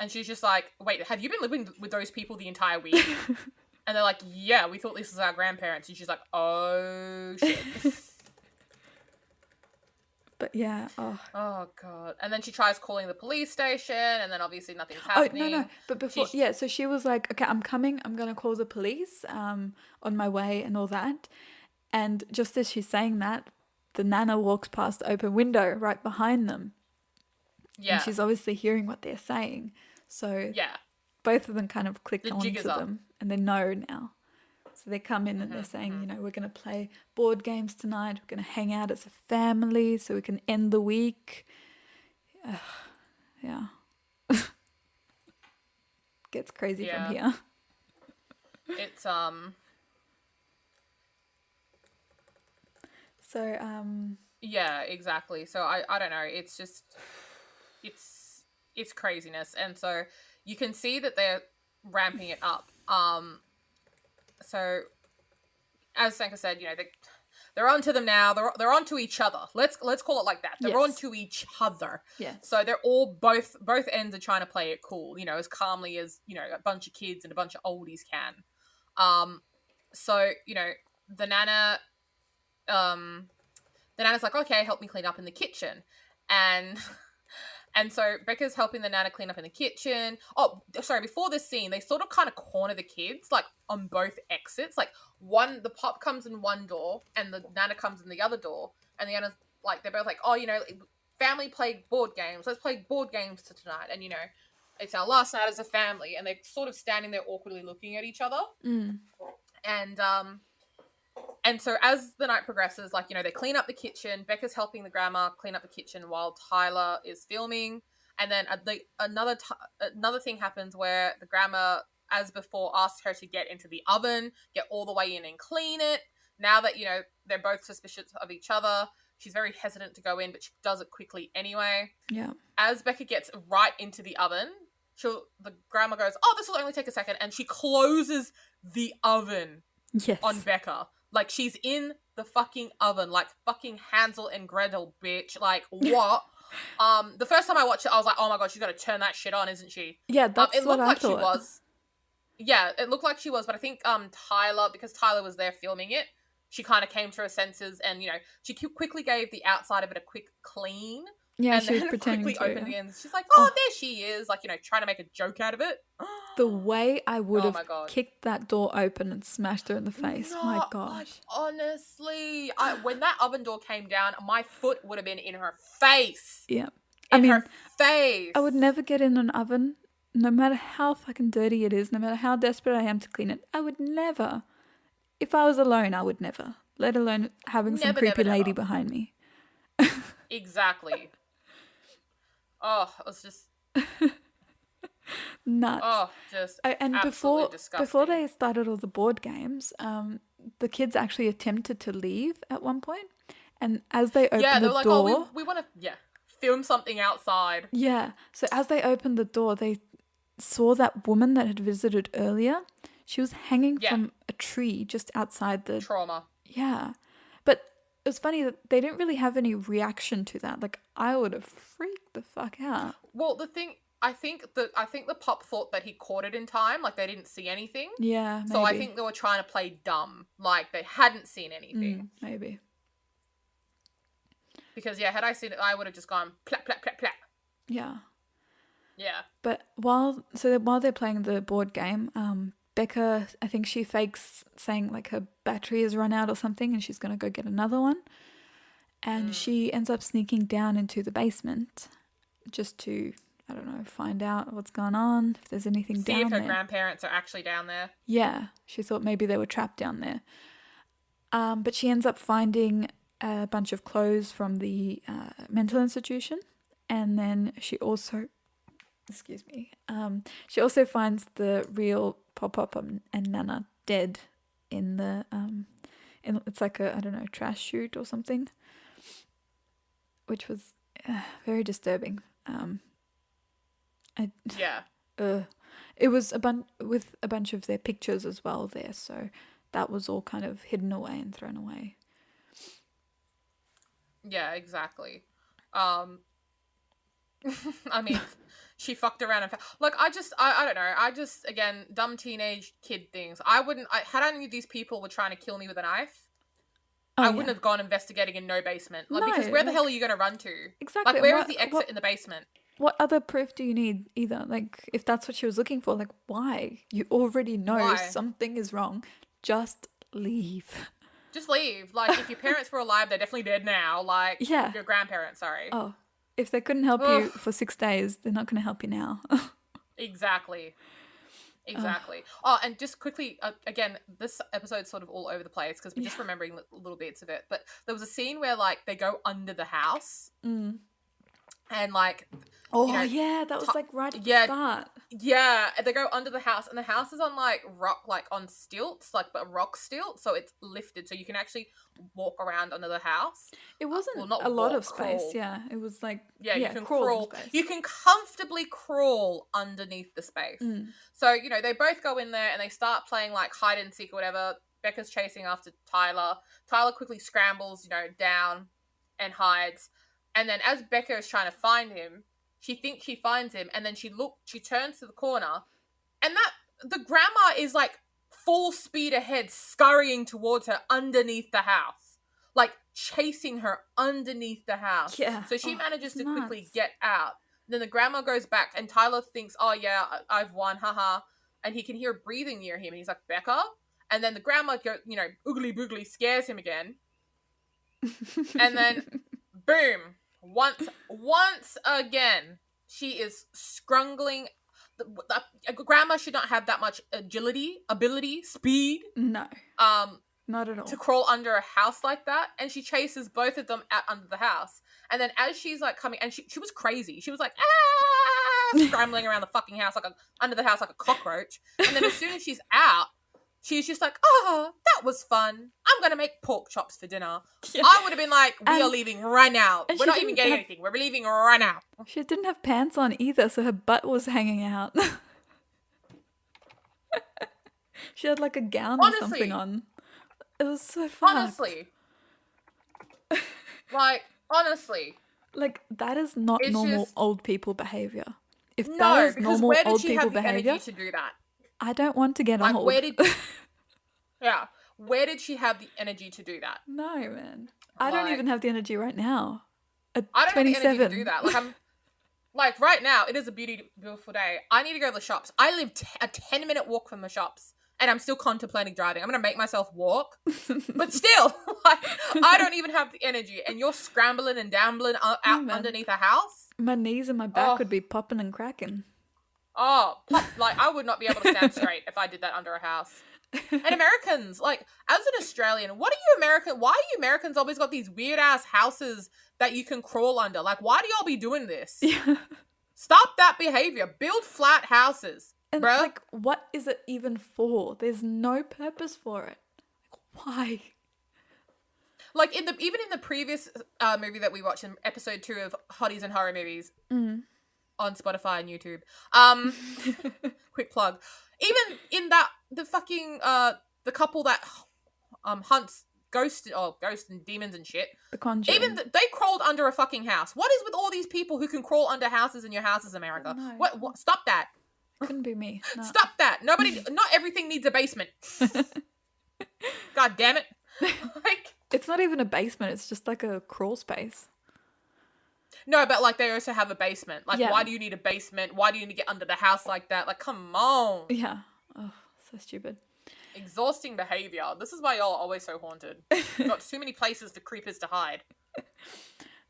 And she's just like, wait, have you been living with those people the entire week? And they're like, yeah, we thought this was our grandparents. And she's like, oh, shit.
But yeah,
oh god. And then she tries calling the police station, and then obviously nothing's happening.
Oh no, but before, so she was like, okay, I'm coming, I'm gonna call the police on my way and all that. And just as she's saying that, the Nana walks past the open window right behind them. Yeah. And she's obviously hearing what they're saying. So yeah, both of them kind of click on to them and they know now. So they come in and they're saying, you know, we're going to play board games tonight. We're going to hang out as a family so we can end the week. Yeah. Gets crazy from here.
It's,
So,
yeah, exactly. So I don't know. It's just, it's craziness. And so you can see that they're ramping it up. So, as Sanka said, you know, they're onto them now. They're onto each other. Let's call it like that. They're onto each other.
Yeah.
So they're all both ends are trying to play it cool, you know, as calmly as, you know, a bunch of kids and a bunch of oldies can. So, you know, the Nana's like, okay, help me clean up in the kitchen, and so Becca's helping the Nana clean up in the kitchen. Oh, sorry, before this scene, they sort of kind of corner the kids, like, on both exits. Like, the Pop comes in one door, and the Nana comes in the other door. And the Nana's like, they're both like, oh, you know, family play board games. Let's play board games tonight. And, you know, it's our last night as a family. And they're sort of standing there awkwardly looking at each other.
Mm.
And so as the night progresses, like, you know, they clean up the kitchen. Becca's helping the grandma clean up the kitchen while Tyler is filming. And then another thing happens where the grandma, as before, asks her to get into the oven, get all the way in and clean it. Now that, you know, they're both suspicious of each other, she's very hesitant to go in, but she does it quickly anyway.
Yeah.
As Becca gets right into the oven, the grandma goes, oh, this will only take a second. And she closes the oven on Becca. Like, she's in the fucking oven, like fucking Hansel and Gretel, bitch. Like, what? The first time I watched it, I was like, oh my god, she's gonna turn that shit on, isn't she?
Yeah, that's
it
what I
looked like
thought.
She was. Yeah, it looked like she was, but I think Tyler, because Tyler was there filming it, she kind of came to her senses, and, you know, she quickly gave the outside of it a quick clean.
Yeah,
and
she was
then
pretending
quickly
to.
opened again. She's like, oh, there she is, like, you know, trying to make a joke out of it.
The way I would have kicked that door open and smashed her in the face. My gosh.
Like, honestly, when that oven door came down, my foot would have been in her face.
Yeah.
Her face.
I would never get in an oven, no matter how fucking dirty it is, no matter how desperate I am to clean it. I would never. If I was alone, I would never. Let alone having some creepy lady behind me.
Exactly. Oh, it was just
nuts.
Oh, just
and before they started all the board games, the kids actually attempted to leave at one point, and as they opened
they
the
were like,
door,
oh, we want to film something outside.
Yeah, so as they opened the door, they saw that woman that had visited earlier. She was hanging from a tree just outside the
trauma.
Yeah, but it was funny that they didn't really have any reaction to that. Like, I would have freaked the fuck out.
Well, the thing, I think the pup thought that he caught it in time, like they didn't see anything.
Yeah,
So I
maybe.
think they were trying to play dumb, like they hadn't seen anything.
Maybe.
Because yeah, had I seen it, I would have just gone plap plap plap plap.
Yeah.
Yeah.
But while they're playing the board game, Becca, I think she fakes saying like her battery has run out or something, and she's gonna go get another one. And she ends up sneaking down into the basement just to, I don't know, find out what's going on, if there's anything
See if
down
her
there.
grandparents are actually down there.
Yeah, she thought maybe they were trapped down there. But she ends up finding a bunch of clothes from the mental institution, and then she also, excuse me, she also finds the real Pop-Up and Nana dead in the it's like a, I don't know, trash chute or something, which was very disturbing.
Yeah.
It was with a bunch of their pictures as well there, so that was all kind of hidden away and thrown away.
Yeah, exactly. I mean, she fucked around and like I don't know. I just, again, dumb teenage kid things. I wouldn't. Had I knew these people were trying to kill me with a knife,
Oh,
I
yeah.
wouldn't have gone investigating in no basement. Like,
No,
because where the
like,
hell are you going to run to?
exactly.
Like,
And
where is the exit in the basement?
what other proof do you need either? Like, if that's what she was looking for, like, why? You already know
Why?
something is wrong. Just leave.
Just leave. Like, if your parents were alive, they're definitely dead now. Like,
Yeah.
your grandparents, sorry.
Oh, if they couldn't help
Ugh.
you for 6 days, they're not going to help you now.
Exactly. Exactly. Oh, and just quickly, again, this episode's sort of all over the place because we're just remembering little bits of it. But there was a scene where, like, they go under the house and, like,
Oh,
you know,
yeah, that was like right at the start.
Yeah, they go under the house, and the house is on like rock, like on stilts, like but rock stilts, so it's lifted, so you can actually walk around under the house.
It wasn't
Well, not
a lot
walk,
of space,
crawl.
yeah. It was like,
Yeah, you can
crawl
crawl.
space.
You can comfortably crawl underneath the space. So, you know, they both go in there and they start playing like hide and seek or whatever. Becca's chasing after Tyler. Tyler quickly scrambles, you know, down and hides. And then as Becca is trying to find him, she thinks she finds him, and then she turns to the corner, and the grandma is like full speed ahead, scurrying towards her underneath the house, like chasing her underneath the house.
Yeah.
So she manages to
nuts.
quickly get out. Then the grandma goes back, and Tyler thinks, "Oh yeah, I've won, haha," and he can hear breathing near him, and he's like, "Becca," and then the grandma, you know, oogly boogly scares him again, and then boom. Once again, she is scrungling. Grandma should not have that much ability, speed.
No. Not at all.
To crawl under a house like that, and she chases both of them out under the house. And then as she's like coming, and she was crazy. She was like scrambling around the fucking house under the house like a cockroach. And then as soon as she's out, she's just like, "Oh, that was fun. I'm going to make pork chops for dinner." Yeah. I would have been like, "We are leaving right now. We're not even getting anything. We're leaving right now."
She didn't have pants on either, so her butt was hanging out. She had like a gown or something on. It was so fun.
Honestly. Honestly.
Like, that is not normal old people behavior. If
no,
that is
because
normal
where did
old
she
people
have the
behavior,
energy to do that?
I don't want to get old.
Where did she have the energy to do that?
No, man. I don't even have the energy right now. At
I don't
27.
have the energy to do that. Like, I'm like, right now, it is a beautiful day. I need to go to the shops. I live a 10-minute walk from the shops, and I'm still contemplating driving. I'm going to make myself walk. But still, like, I don't even have the energy, and you're scrambling and dambling out underneath a house.
My knees and my back would be popping and cracking.
Like, I would not be able to stand straight if I did that under a house. And Americans, like, as an Australian, why are you Americans always got these weird ass houses that you can crawl under? Like, why do y'all be doing this?
Yeah.
Stop that behavior. Build flat houses.
And
bruh.
like, what is it even for? There's no purpose for it. Like, why?
Like, even in the previous movie that we watched in episode 2 of Hotties and Horror Movies on Spotify and YouTube. Quick plug. Even in that, the fucking the couple that hunts ghosts and demons and shit.
The Conjuring.
Even they crawled under a fucking house. What is with all these people who can crawl under houses in your houses, America?
No.
What? Stop that.
Couldn't be me. No.
Stop that. Not everything needs a basement. God damn it. Like,
it's not even a basement. It's just like a crawl space.
no, but like they also have a basement. Like,
Yeah.
why do you need a basement? Why do you need to get under the house like that? Like, come on.
Yeah. Oh, so stupid.
Exhausting behavior. This is why y'all are always so haunted. You've got too many places for creepers to hide.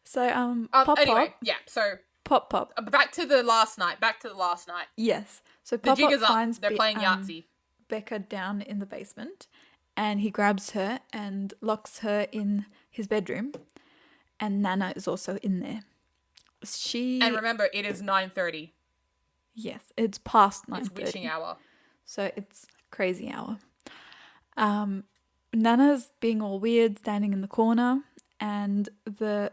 So Pop
anyway,
Pop.
yeah. So
Pop.
back to the last night.
Yes. So
The
Pop
jig
Pop
is up.
finds
They're playing Yahtzee.
Becca down in the basement, and he grabs her and locks her in his bedroom. And Nana is also in there.
And remember, it is 9:30.
Yes, it's past 9:30.
It's witching hour.
So it's crazy hour. Nana's being all weird, standing in the corner, and the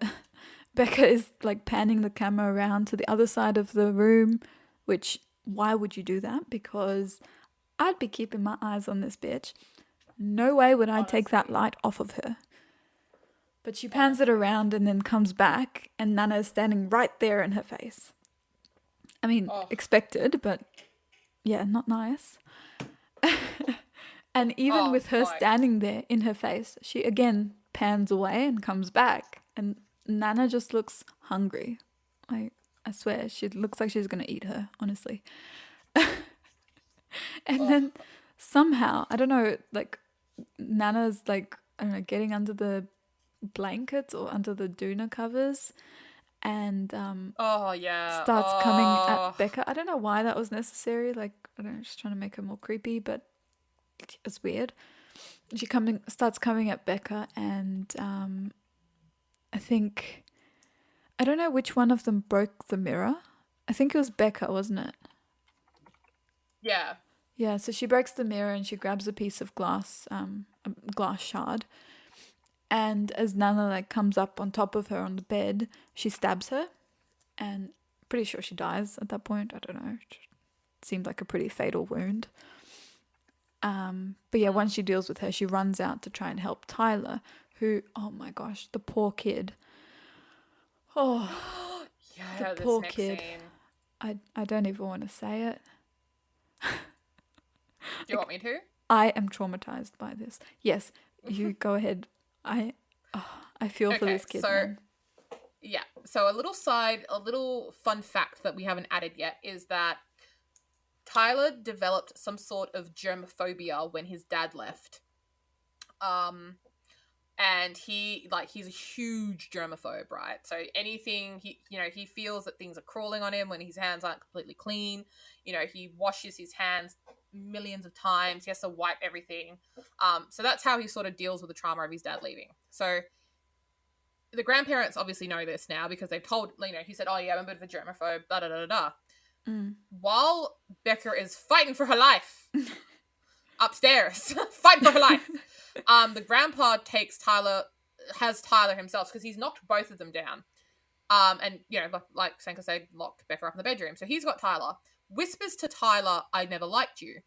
Becca is like panning the camera around to the other side of the room, which, why would you do that? Because I'd be keeping my eyes on this bitch. No way would I take that light off of her. But she pans it around and then comes back, and Nana is standing right there in her face. I mean, expected, but yeah, not nice. And even with her standing there in her face, she again pans away and comes back. And Nana just looks hungry. I swear, she looks like she's going to eat her, honestly. And then somehow, I don't know, like Nana's like, I don't know, getting under the blankets or under the doona covers and starts coming at Becca. I don't know why that was necessary. Like, I don't know, just trying to make her more creepy, but it's weird. She starts coming at Becca, and I think, I don't know which one of them broke the mirror. I think it was Becca, wasn't it?
Yeah.
Yeah, so she breaks the mirror and she grabs a piece of glass, a glass shard. And as Nana like comes up on top of her on the bed, she stabs her, and pretty sure she dies at that point. I don't know. It seemed like a pretty fatal wound. But yeah, once she deals with her, she runs out to try and help Tyler, who, oh my gosh, the poor kid. Oh,
yeah,
the poor kid. I don't even want to say it.
Do you want me to?
I am traumatized by this. Yes, you go ahead. I feel for this kid.
So,
man.
yeah. So a little fun fact that we haven't added yet is that Tyler developed some sort of germophobia when his dad left. And he's a huge germaphobe, right? So anything he feels that things are crawling on him when his hands aren't completely clean. He washes his hands millions of times. He has to wipe everything. So that's how he sort of deals with the trauma of his dad leaving. So the grandparents obviously know this now because they've told, he said, oh yeah, I'm a bit of a germaphobe, da da da da. While Becca is fighting for her life upstairs, fighting for her life, the grandpa has Tyler himself because he's knocked both of them down. And, like Sanka said, locked Becca up in the bedroom. So he's got Tyler, whispers to Tyler, I never liked you,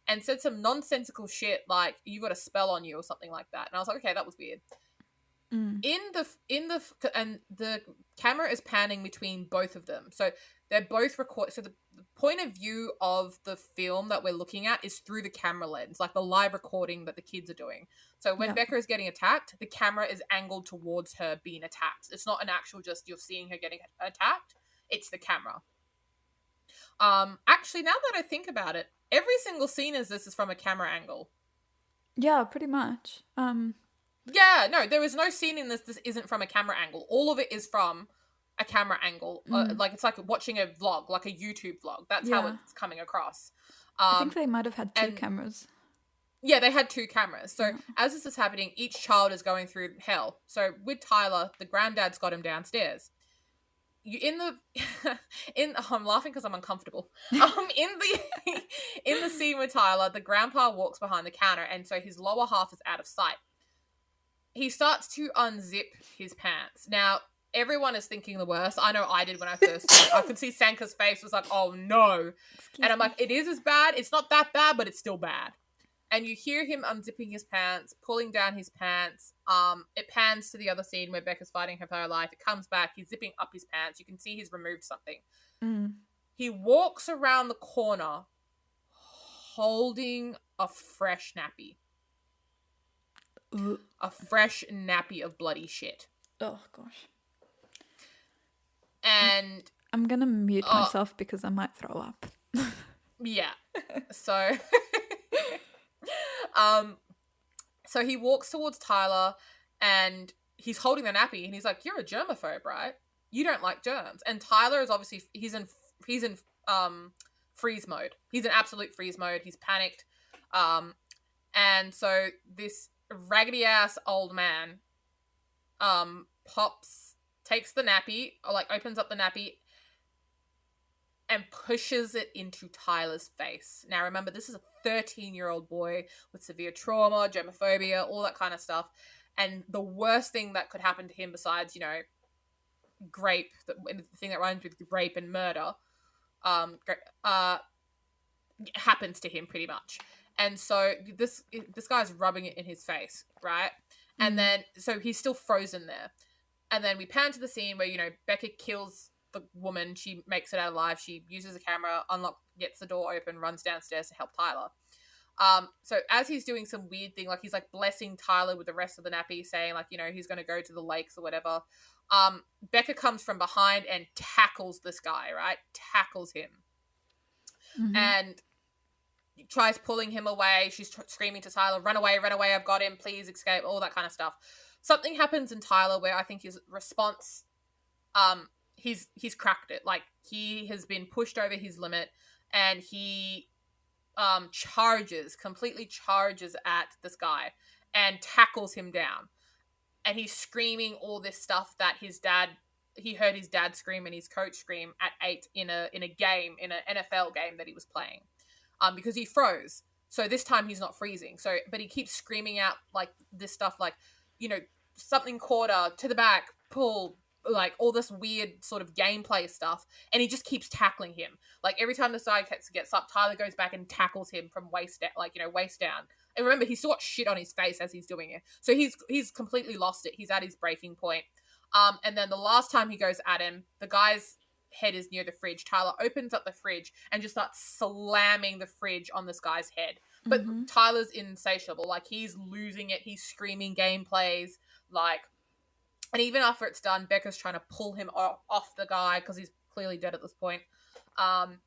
and said some nonsensical shit like, you got a spell on you or something like that. And I was like, okay, that was weird. And the camera is panning between both of them. So they're both so the point of view of the film that we're looking at is through the camera lens, like the live recording that the kids are doing. So when Becca is getting attacked, the camera is angled towards her being attacked. It's not an actual just you're seeing her getting attacked. It's the camera. Actually, now that I think about it, every single scene is from a camera angle.
Yeah, pretty much.
Yeah, no, there is no scene in this isn't from a camera angle. All of it is from a camera angle. Like it's like watching a vlog, like a YouTube vlog. That's how it's coming across.
I think they might have had two cameras.
Yeah, they had two cameras. So as this is happening, each child is going through hell. So with Tyler, the granddad's got him downstairs. I'm laughing because I'm uncomfortable. In the scene with Tyler, the grandpa walks behind the counter, and so his lower half is out of sight. He starts to unzip his pants. Now, everyone is thinking the worst. I know I did when I first saw it. I could see Sanka's face was like, oh no. And I'm like, it is as bad. It's not that bad, but it's still bad. and you hear him unzipping his pants, pulling down his pants. It pans to the other scene where Becca's fighting her for her life. It comes back. He's zipping up his pants. You can see he's removed something.
Mm.
He walks around the corner holding a fresh nappy.
Ugh.
A fresh nappy of bloody shit.
Oh gosh.
And
I'm gonna mute myself because I might throw up.
yeah. So so he walks towards Tyler and he's holding the nappy and he's like, "You're a germaphobe, right? You don't like germs." And Tyler is obviously he's in freeze mode. He's in absolute freeze mode. He's panicked. And so this raggedy ass old man takes the nappy, or like opens up the nappy and pushes it into Tyler's face. Now remember, this is a 13-year-old boy with severe trauma, germophobia, all that kind of stuff. And the worst thing that could happen to him besides, grape, the thing that rhymes with rape and murder, happens to him pretty much. And so this guy's rubbing it in his face, right? And then, so he's still frozen there. And then we pan to the scene where, Becca kills the woman. She makes it out alive. She uses a camera, gets the door open, runs downstairs to help Tyler. So as he's doing some weird thing, like he's like blessing Tyler with the rest of the nappy, saying like, he's going to go to the lakes or whatever. Becca comes from behind and tackles this guy, right? Tackles him.
Mm-hmm.
And tries pulling him away. She's screaming to Tyler, run away, I've got him, please escape, all that kind of stuff. Something happens in Tyler where I think his response, he's cracked it. Like, he has been pushed over his limit, and he completely charges at this guy and tackles him down. And he's screaming all this stuff that he heard his dad scream and his coach scream at 8 in an NFL game that he was playing. Because he froze. So this time he's not freezing. So, but he keeps screaming out like this stuff, like, something quarter to the back, pull, like all this weird sort of gameplay stuff. And he just keeps tackling him. Like every time the side gets up, Tyler goes back and tackles him from waist down, waist down. And remember, he's still got shit on his face as he's doing it. So he's completely lost it. He's at his breaking point. And then the last time he goes at him, the guy's head is near the fridge. Tyler opens up the fridge and just starts slamming the fridge on this guy's head. But Tyler's insatiable. Like, he's losing it. He's screaming gameplays. Like, and even after it's done, Becca's trying to pull him off the guy because he's clearly dead at this point. And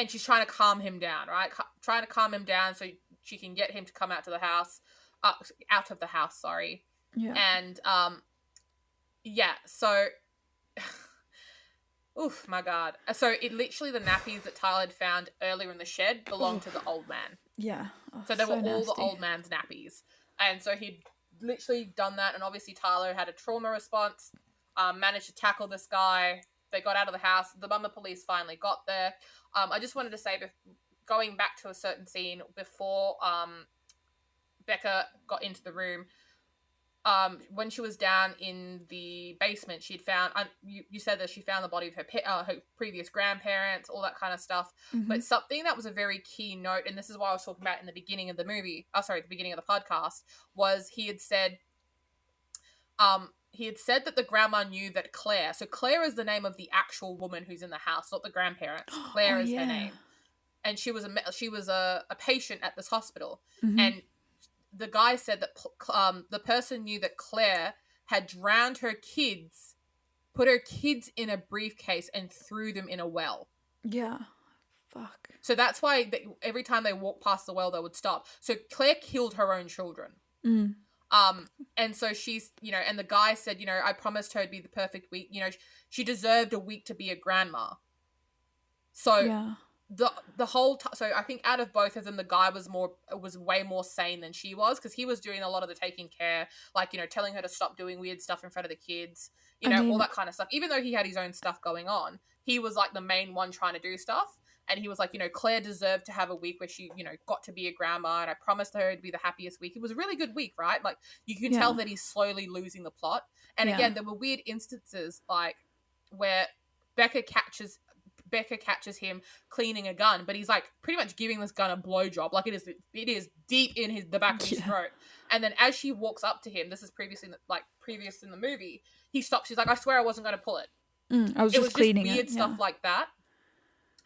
she's trying to calm him down, right? Trying to calm him down so she can get him to come out of the house. Sorry.
Yeah.
And, yeah, so... Oof, my God. So it literally, the nappies that Tyler had found earlier in the shed belonged to the old man.
Yeah. Oh,
so they were all
nasty.
the old man's nappies. And so he'd literally done that. And obviously Tyler had a trauma response, managed to tackle this guy. They got out of the house. The Mama police finally got there. I just wanted to say, going back to a certain scene before Becca got into the room, when she was down in the basement, she'd found, you said that she found the body of her previous grandparents, all that kind of stuff. But something that was a very key note, and this is why I was talking about in the beginning of the movie, the beginning of the podcast, was he had said that the grandma knew that Claire, so Claire is the name of the actual woman who's in the house, not the grandparents. Claire is her name. And she was a patient at this hospital. And the guy said that the person knew that Claire had drowned her kids, put her kids in a briefcase, and threw them in a well.
Yeah. Fuck.
So that's why every time they walked past the well, they would stop. So Claire killed her own children. And so she's, and the guy said, I promised her it'd be the perfect week. She deserved a week to be a grandma. So... yeah. The whole so I think out of both of them, the guy was way more sane than she was, because he was doing a lot of the taking care, like, telling her to stop doing weird stuff in front of the kids, all that kind of stuff. Even though he had his own stuff going on, he was like the main one trying to do stuff. And he was like, Claire deserved to have a week where she, got to be a grandma, and I promised her it'd be the happiest week. It was a really good week, right? Like, you can tell that he's slowly losing the plot. And again, there were weird instances, like, where Becca catches Becca catches him cleaning a gun, but he's like pretty much giving this gun a blowjob. Like it is deep in the back of his
Yeah.
throat. And then as she walks up to him, this is previous in the movie, he stops. She's like, I swear I wasn't going to pull it.
I was
It
just
was just
cleaning it.
weird
Yeah.
stuff like that.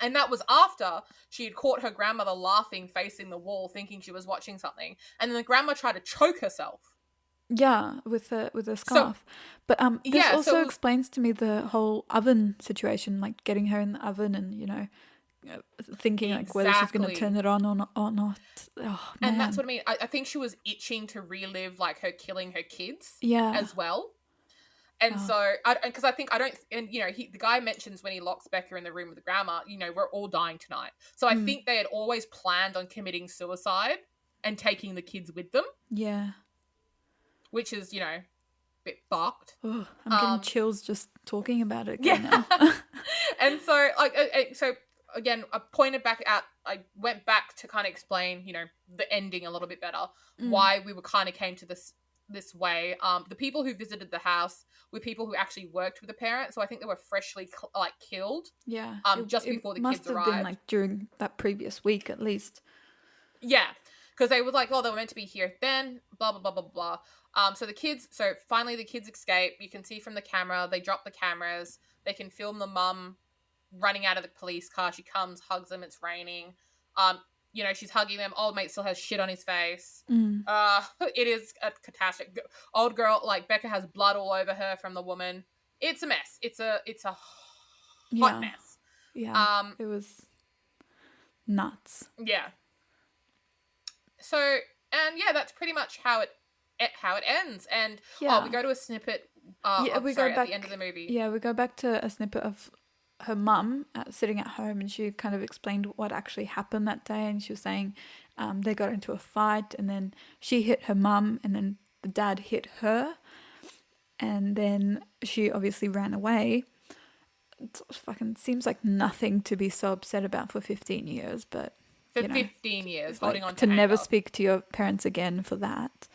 And that was after she had caught her grandmother laughing, facing the wall, thinking she was watching something. And then the grandma tried to choke herself.
Yeah, with a
So,
scarf. But this
yeah, so
also
it was,
explains to me the whole oven situation, like getting her in the oven and, thinking like whether she's going to turn
exactly.
it on or not. Oh,
And that's
man.
what I mean. I think she was itching to relive, like, her killing her kids
Yeah.
as well. And
Oh.
so, because I think I don't, and the guy mentions when he locks Becca in the room with the grandma, we're all dying tonight. So I
Mm.
think they had always planned on committing suicide and taking the kids with them,
Yeah.
which is, a bit fucked.
Oh, I'm getting
Um,
chills just talking about it
yeah.
again now.
And so, so again, I went back to kind of explain, the ending a little bit better,
Mm.
why we were kind of came to this way. The people who visited the house were people who actually worked with the parents, so I think they were freshly killed,
Yeah.
just
It
before the kids
must have been
arrived.
like during that previous week at least.
Yeah, because they were like, oh, they were meant to be here then, blah blah blah blah blah. So finally the kids escape. You can see from the camera, they drop the cameras. They can film the mum running out of the police car. She comes, hugs them. It's raining. She's hugging them. Old mate still has shit on his face.
Mm.
It is a catastrophe. Old girl, like Becca, has blood all over her from the woman. It's a mess. It's a hot
Yeah.
mess.
Yeah.
Um,
It was nuts.
yeah. So, and yeah, that's pretty much how it ends. And we
Yeah.
go to a snippet.
Yeah, we go
At the end of
back.
the movie.
Yeah, we go back to a snippet of her mum sitting at home, and she kind of explained what actually happened that day. And she was saying they got into a fight, and then she hit her mum, and then the dad hit her, and then she obviously ran away. It fucking seems like nothing to be so upset about for 15 years, but
For
you know,
15 years, holding
like
on
to
to
never
anger.
speak to your parents again for that.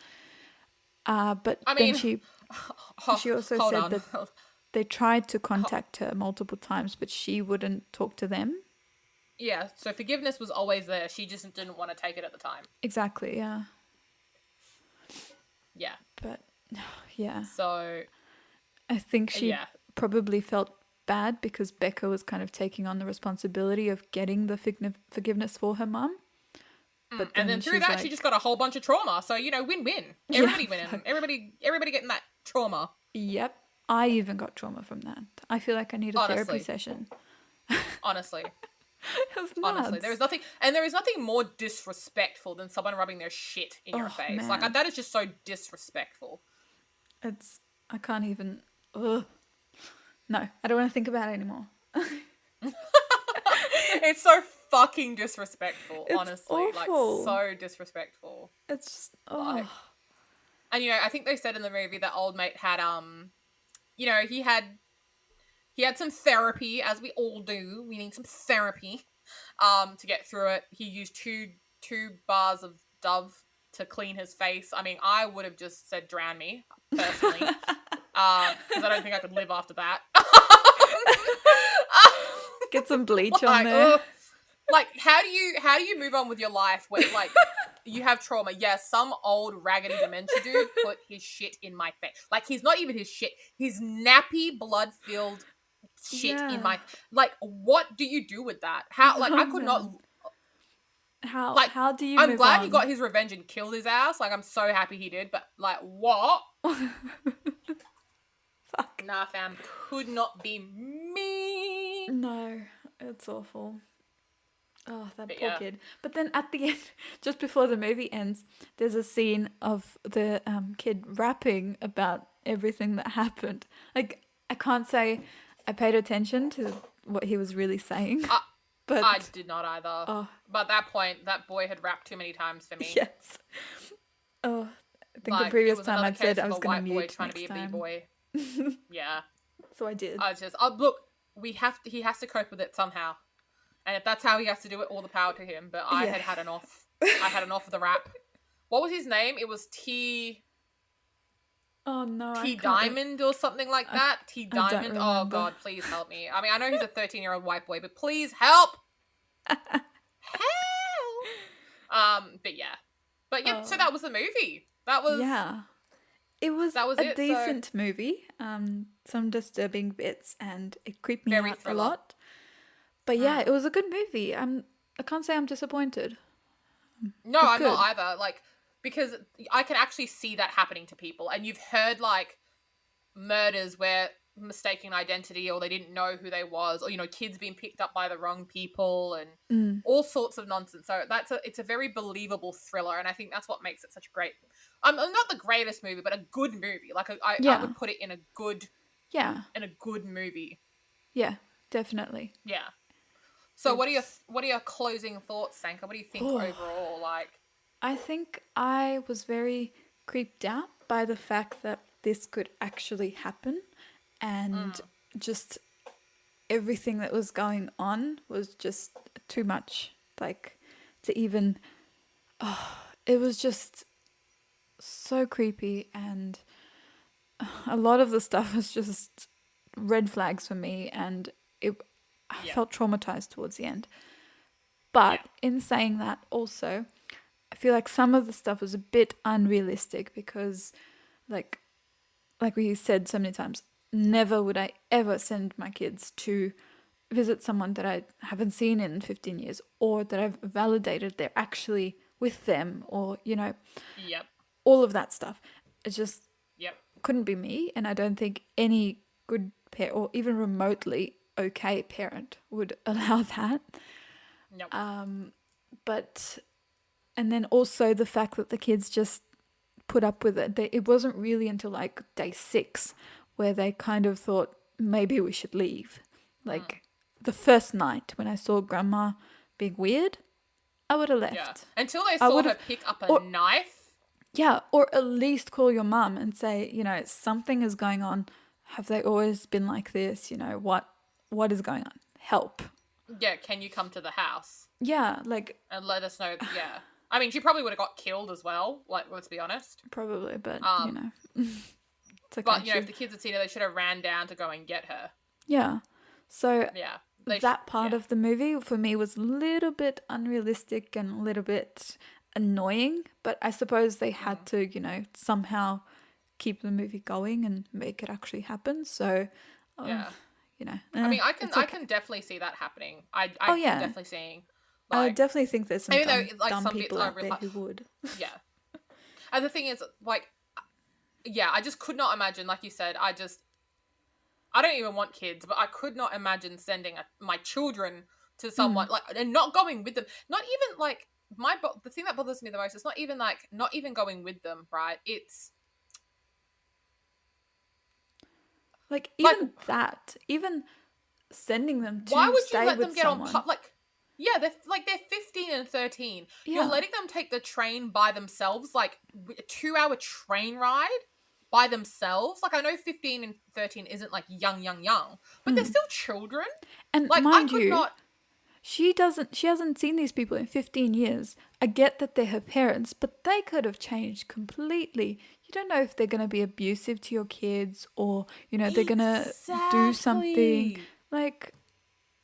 But
I
then
mean,
she also
hold
said
on.
that they tried to contact her multiple times, but she wouldn't talk to them.
Yeah, so forgiveness was always there. She just didn't want to take it at the time.
Exactly, yeah.
Yeah.
But yeah,
So,
I think she
yeah.
probably felt bad because Becca was kind of taking on the responsibility of getting the forgiveness for her mum. But
And
then
then through
she's
that,
like,
she just got a whole bunch of trauma. So, win-win.
yeah,
Everybody winning. Everybody getting that trauma.
yep. I even got trauma from that. I feel like I need a therapy
Honestly.
session.
Honestly.
It was
Honestly.
nuts.
There is nothing more disrespectful than someone rubbing their shit in your
Oh
face.
man,
That is just so disrespectful.
I can't even. Ugh. No, I don't want to think about it anymore.
It's so fucking disrespectful,
It's
honestly.
awful.
So disrespectful.
It's just
Like, and I think they said in the movie that old mate had he had some therapy, as we all do. We need some therapy to get through it. He used two bars of Dove to clean his face. I mean, I would have just said drown me, personally. Because I don't think I could live after that.
get some bleach on there.
Like, how do you move on with your life when you have trauma? Yeah, some old raggedy dementia dude put his shit in my face. Like, he's not even his shit. His nappy blood filled shit in my what do you do with that? How I could not
How do you
I'm
move
glad he
on?
got his revenge and killed his ass. I'm so happy he did, but what?
Fuck.
Nah, fam, could not be me.
No, it's awful. Oh, that
But
poor
yeah.
kid. But then at the end, just before the movie ends, there's a scene of the kid rapping about everything that happened. Like, I can't say I paid attention to what he was really saying. But
I did not either.
Oh.
But at that point, that boy had rapped too many times for me.
yes. Oh, I think the
It
previous
was
time
another
I'd said
case
I
of
was
a
going to
white boy
mute
trying to
next
be a
time.
b-boy. Yeah.
So I did.
Look, he has to cope with it somehow. And if that's how he has to do it, all the power to him. But I had enough. I had enough of the rap. What was his name? It was
Oh no, I
T
can't.
Diamond or something like
I,
that. T
I don't
Diamond. Oh
remember.
God, please help me. I mean, I know he's a 13-year-old white boy, but please help, help. But yeah, but yep. So
Oh
that was the movie. That was
yeah, it was
that was
a
it. So
decent movie. Some disturbing bits, and it creeped me
very
out a
thriller.
lot. But yeah, it
Mm.
was a good movie. I can't say I'm disappointed.
No,
It was
I'm not
good.
either. Like because I can actually see that happening to people, and you've heard like murders where mistaken identity or they didn't know who they was, or kids being picked up by the wrong people and
Mm,
all sorts of nonsense. So it's a very believable thriller, and I think that's what makes it such a great not the greatest movie, but a good movie. Like I
yeah,
would put it
yeah,
in a good movie.
yeah, definitely.
Yeah. So
It's.
what are your closing thoughts, Sanka? What do you think
Oh,
overall? Like,
I think I was very creeped out by the fact that this could actually happen, and
mm,
just everything that was going on was just too much. Like, to even. It was just so creepy, and a lot of the stuff was just red flags for me, and it. I
yeah,
felt traumatized towards the end.
yeah,
But in saying that, also, I feel like some of the stuff was a bit unrealistic because, like, like we said so many times, never would I ever send my kids to visit someone that I haven't seen in 15 years, or that I've validated they're actually with them, or,
yep,
all of that stuff. It just
yep,
couldn't be me. And I don't think any good parent, or even remotely okay parent, would allow that.
nope,
But, and then also the fact that the kids just put up with it. It wasn't really until like day 6 where they kind of thought maybe we should leave.
mm,
Like the first night when I saw grandma being weird, I would have
yeah.
left.
Until they
I
saw
would
her
have,
pick up a
or
knife.
yeah, or at least call your mum and say, something is going on. Have they always been like this? What is going on? Help.
Yeah, can you come to the house
Yeah, like
and let us know? Yeah, I mean, she probably would have got killed as well. Like, let's be honest.
probably, but
Um,
it's okay.
but if the kids had seen her, they should have ran down to go and get her.
Yeah. So
Yeah,
that part
yeah,
of the movie for me was a little bit unrealistic and a little bit annoying, but I suppose they had
mm,
to, somehow keep the movie going and make it actually happen. So, uh,
yeah. I mean,
it's
I
okay.
can definitely see that happening.
Oh
I can
yeah,
definitely see
I
like,
definitely think there's some
even though like
dumb
some bits
people
are
out
real,
there who would.
yeah. And the thing is, like, yeah, I just could not imagine. Like you said, I don't even want kids, but I could not imagine sending my children to someone
Mm.
like and not going with them. Not even like the thing that bothers me the most is not even like not even going with them, right? It's
Like
like
even that, even sending them
why
to
would you
stay
let
with
them get on
someone.
like yeah, they're 15 and 13. You're
Yeah.
letting them take the train by themselves, like a 2 hour train ride by themselves. Like I know 15 and 13 isn't like young, but they're
Mm.
still children.
And
Like I
mind
could
you,
not.
she hasn't seen these people in 15 years. I get that they're her parents, but they could have changed completely. You don't know if they're going to be abusive to your kids, or, they're going to do something.
Exactly.
Like,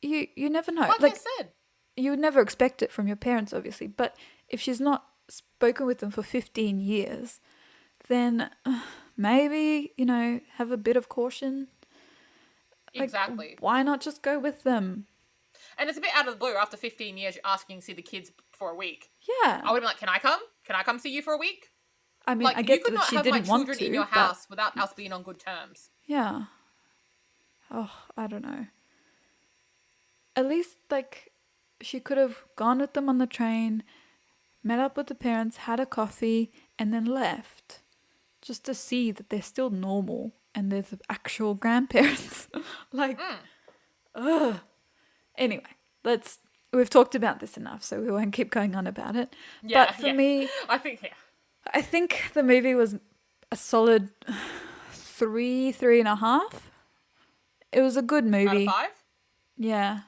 you never know.
Like I
Like,
said.
you would never expect it from your parents, obviously, but if she's not spoken with them for 15 years, then maybe, have a bit of caution. Like,
Exactly.
why not just go with them?
And it's a bit out of the blue. After 15 years, you're asking to see the kids for a week. I
Yeah.
would be like, can I come? Can I come see you for a week?
I mean,
Like,
I
you
get
could
that
not
she
have my
didn't want
children in
to,
your
but
house without us being on good terms.
yeah. Oh, I don't know. At least, like, she could have gone with them on the train, met up with the parents, had a coffee, and then left. Just to see that they're still normal and they're the actual grandparents. Like,
Mm.
ugh. Anyway, we've talked about this enough, so we won't keep going on about it. But
Yeah,
for
yeah.
me,
I think, yeah.
I think the movie was a solid three and a half. It was a good
Out of
movie.
5?
Yeah.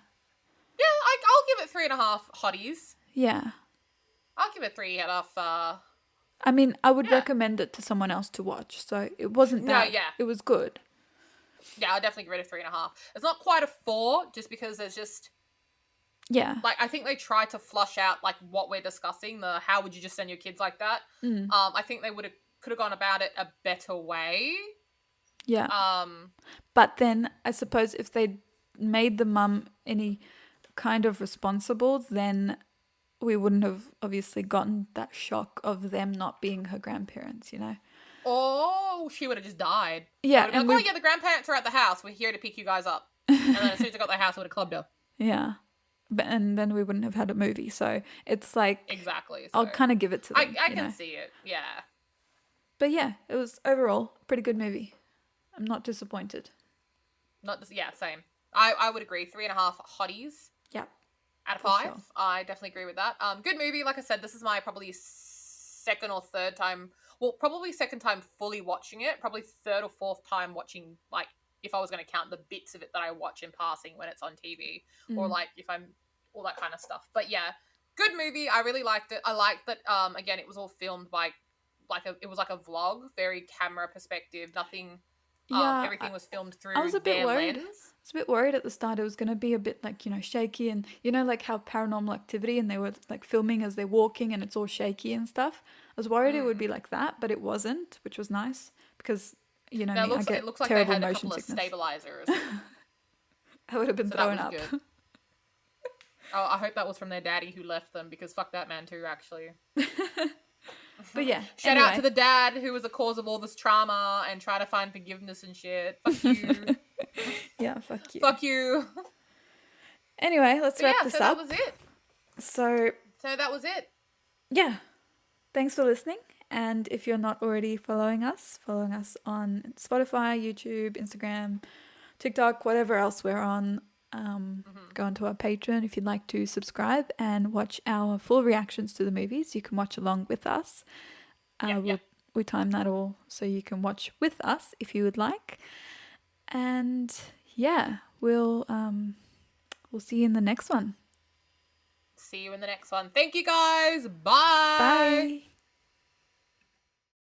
Yeah, I'll give it 3.5 hotties.
Yeah.
I'll give it 3 out of 5.
I mean, I would
Yeah.
recommend it to someone else to watch. So it wasn't
No,
bad.
yeah.
It was good.
Yeah, I'll definitely give it a 3.5. It's not quite a 4, just because there's just
Yeah.
like, I think they tried to flush out like what we're discussing, the how would you just send your kids like that.
Mm.
I think they could have gone about it a better way.
Yeah.
Um,
But then I suppose if they made the mum any kind of responsible, then we wouldn't have obviously gotten that shock of them not being her grandparents, you know?
or she would have just died. They
Yeah,
would have been
and
like,
we,
"Oh yeah, the grandparents are at the house. We're here to pick you guys up." And then as soon as I got to the house, I would have clubbed her.
yeah. But, and then we wouldn't have had a movie. So it's like,
Exactly. So
I'll kind of give it to them,
I
you
can
know?
see it. Yeah.
But yeah, it was overall a pretty good movie. I'm not disappointed.
Not just, yeah, same. I would agree. 3.5 hotties
Yeah,
out of
for
5.
sure.
I definitely agree with that. Good movie. Like I said, this is my probably second or third time. Well, probably second time fully watching it. Probably third or fourth time watching, like, if I was going to count the bits of it that I watch in passing when it's on TV, or
Mm.
like if I'm all that kind of stuff. But yeah, good movie. I really liked it. I liked that. Again, it was all filmed by it was like a vlog, very camera perspective. Nothing.
Yeah,
Everything was filmed
I
through
was a bit
their
worried. I
lens.
was a bit worried at the start it was going to be a bit like, shaky and, like how Paranormal Activity and they were like filming as they're walking and it's all shaky and stuff. I was worried it would be
Mm.
like that, but it wasn't, which was nice because,
No,
me, I
it
get
looks like they
terrible
had a
motion
couple of
sickness.
stabilizers,
I would have been
so that
thrown
was
up.
good. Oh, I hope that was from their daddy who left them, because fuck that man too, actually.
But yeah,
Shout out to
anyway.
the dad who was the cause of all this trauma and try to find forgiveness and shit. Fuck you.
Yeah, fuck you.
Fuck you.
Anyway, let's
But
wrap
yeah,
this
so that was
up.
it.
So,
So that was it.
yeah, thanks for listening. And if you're not already following us on Spotify, YouTube, Instagram, TikTok, whatever else we're on. Go onto our Patreon if you'd like to subscribe and watch our full reactions to the movies. You can watch along with us.
Yeah.
We time that all so you can watch with us if you would like. And yeah, we'll see you in the next one.
See you in the next one. Thank you guys. Bye.
Bye.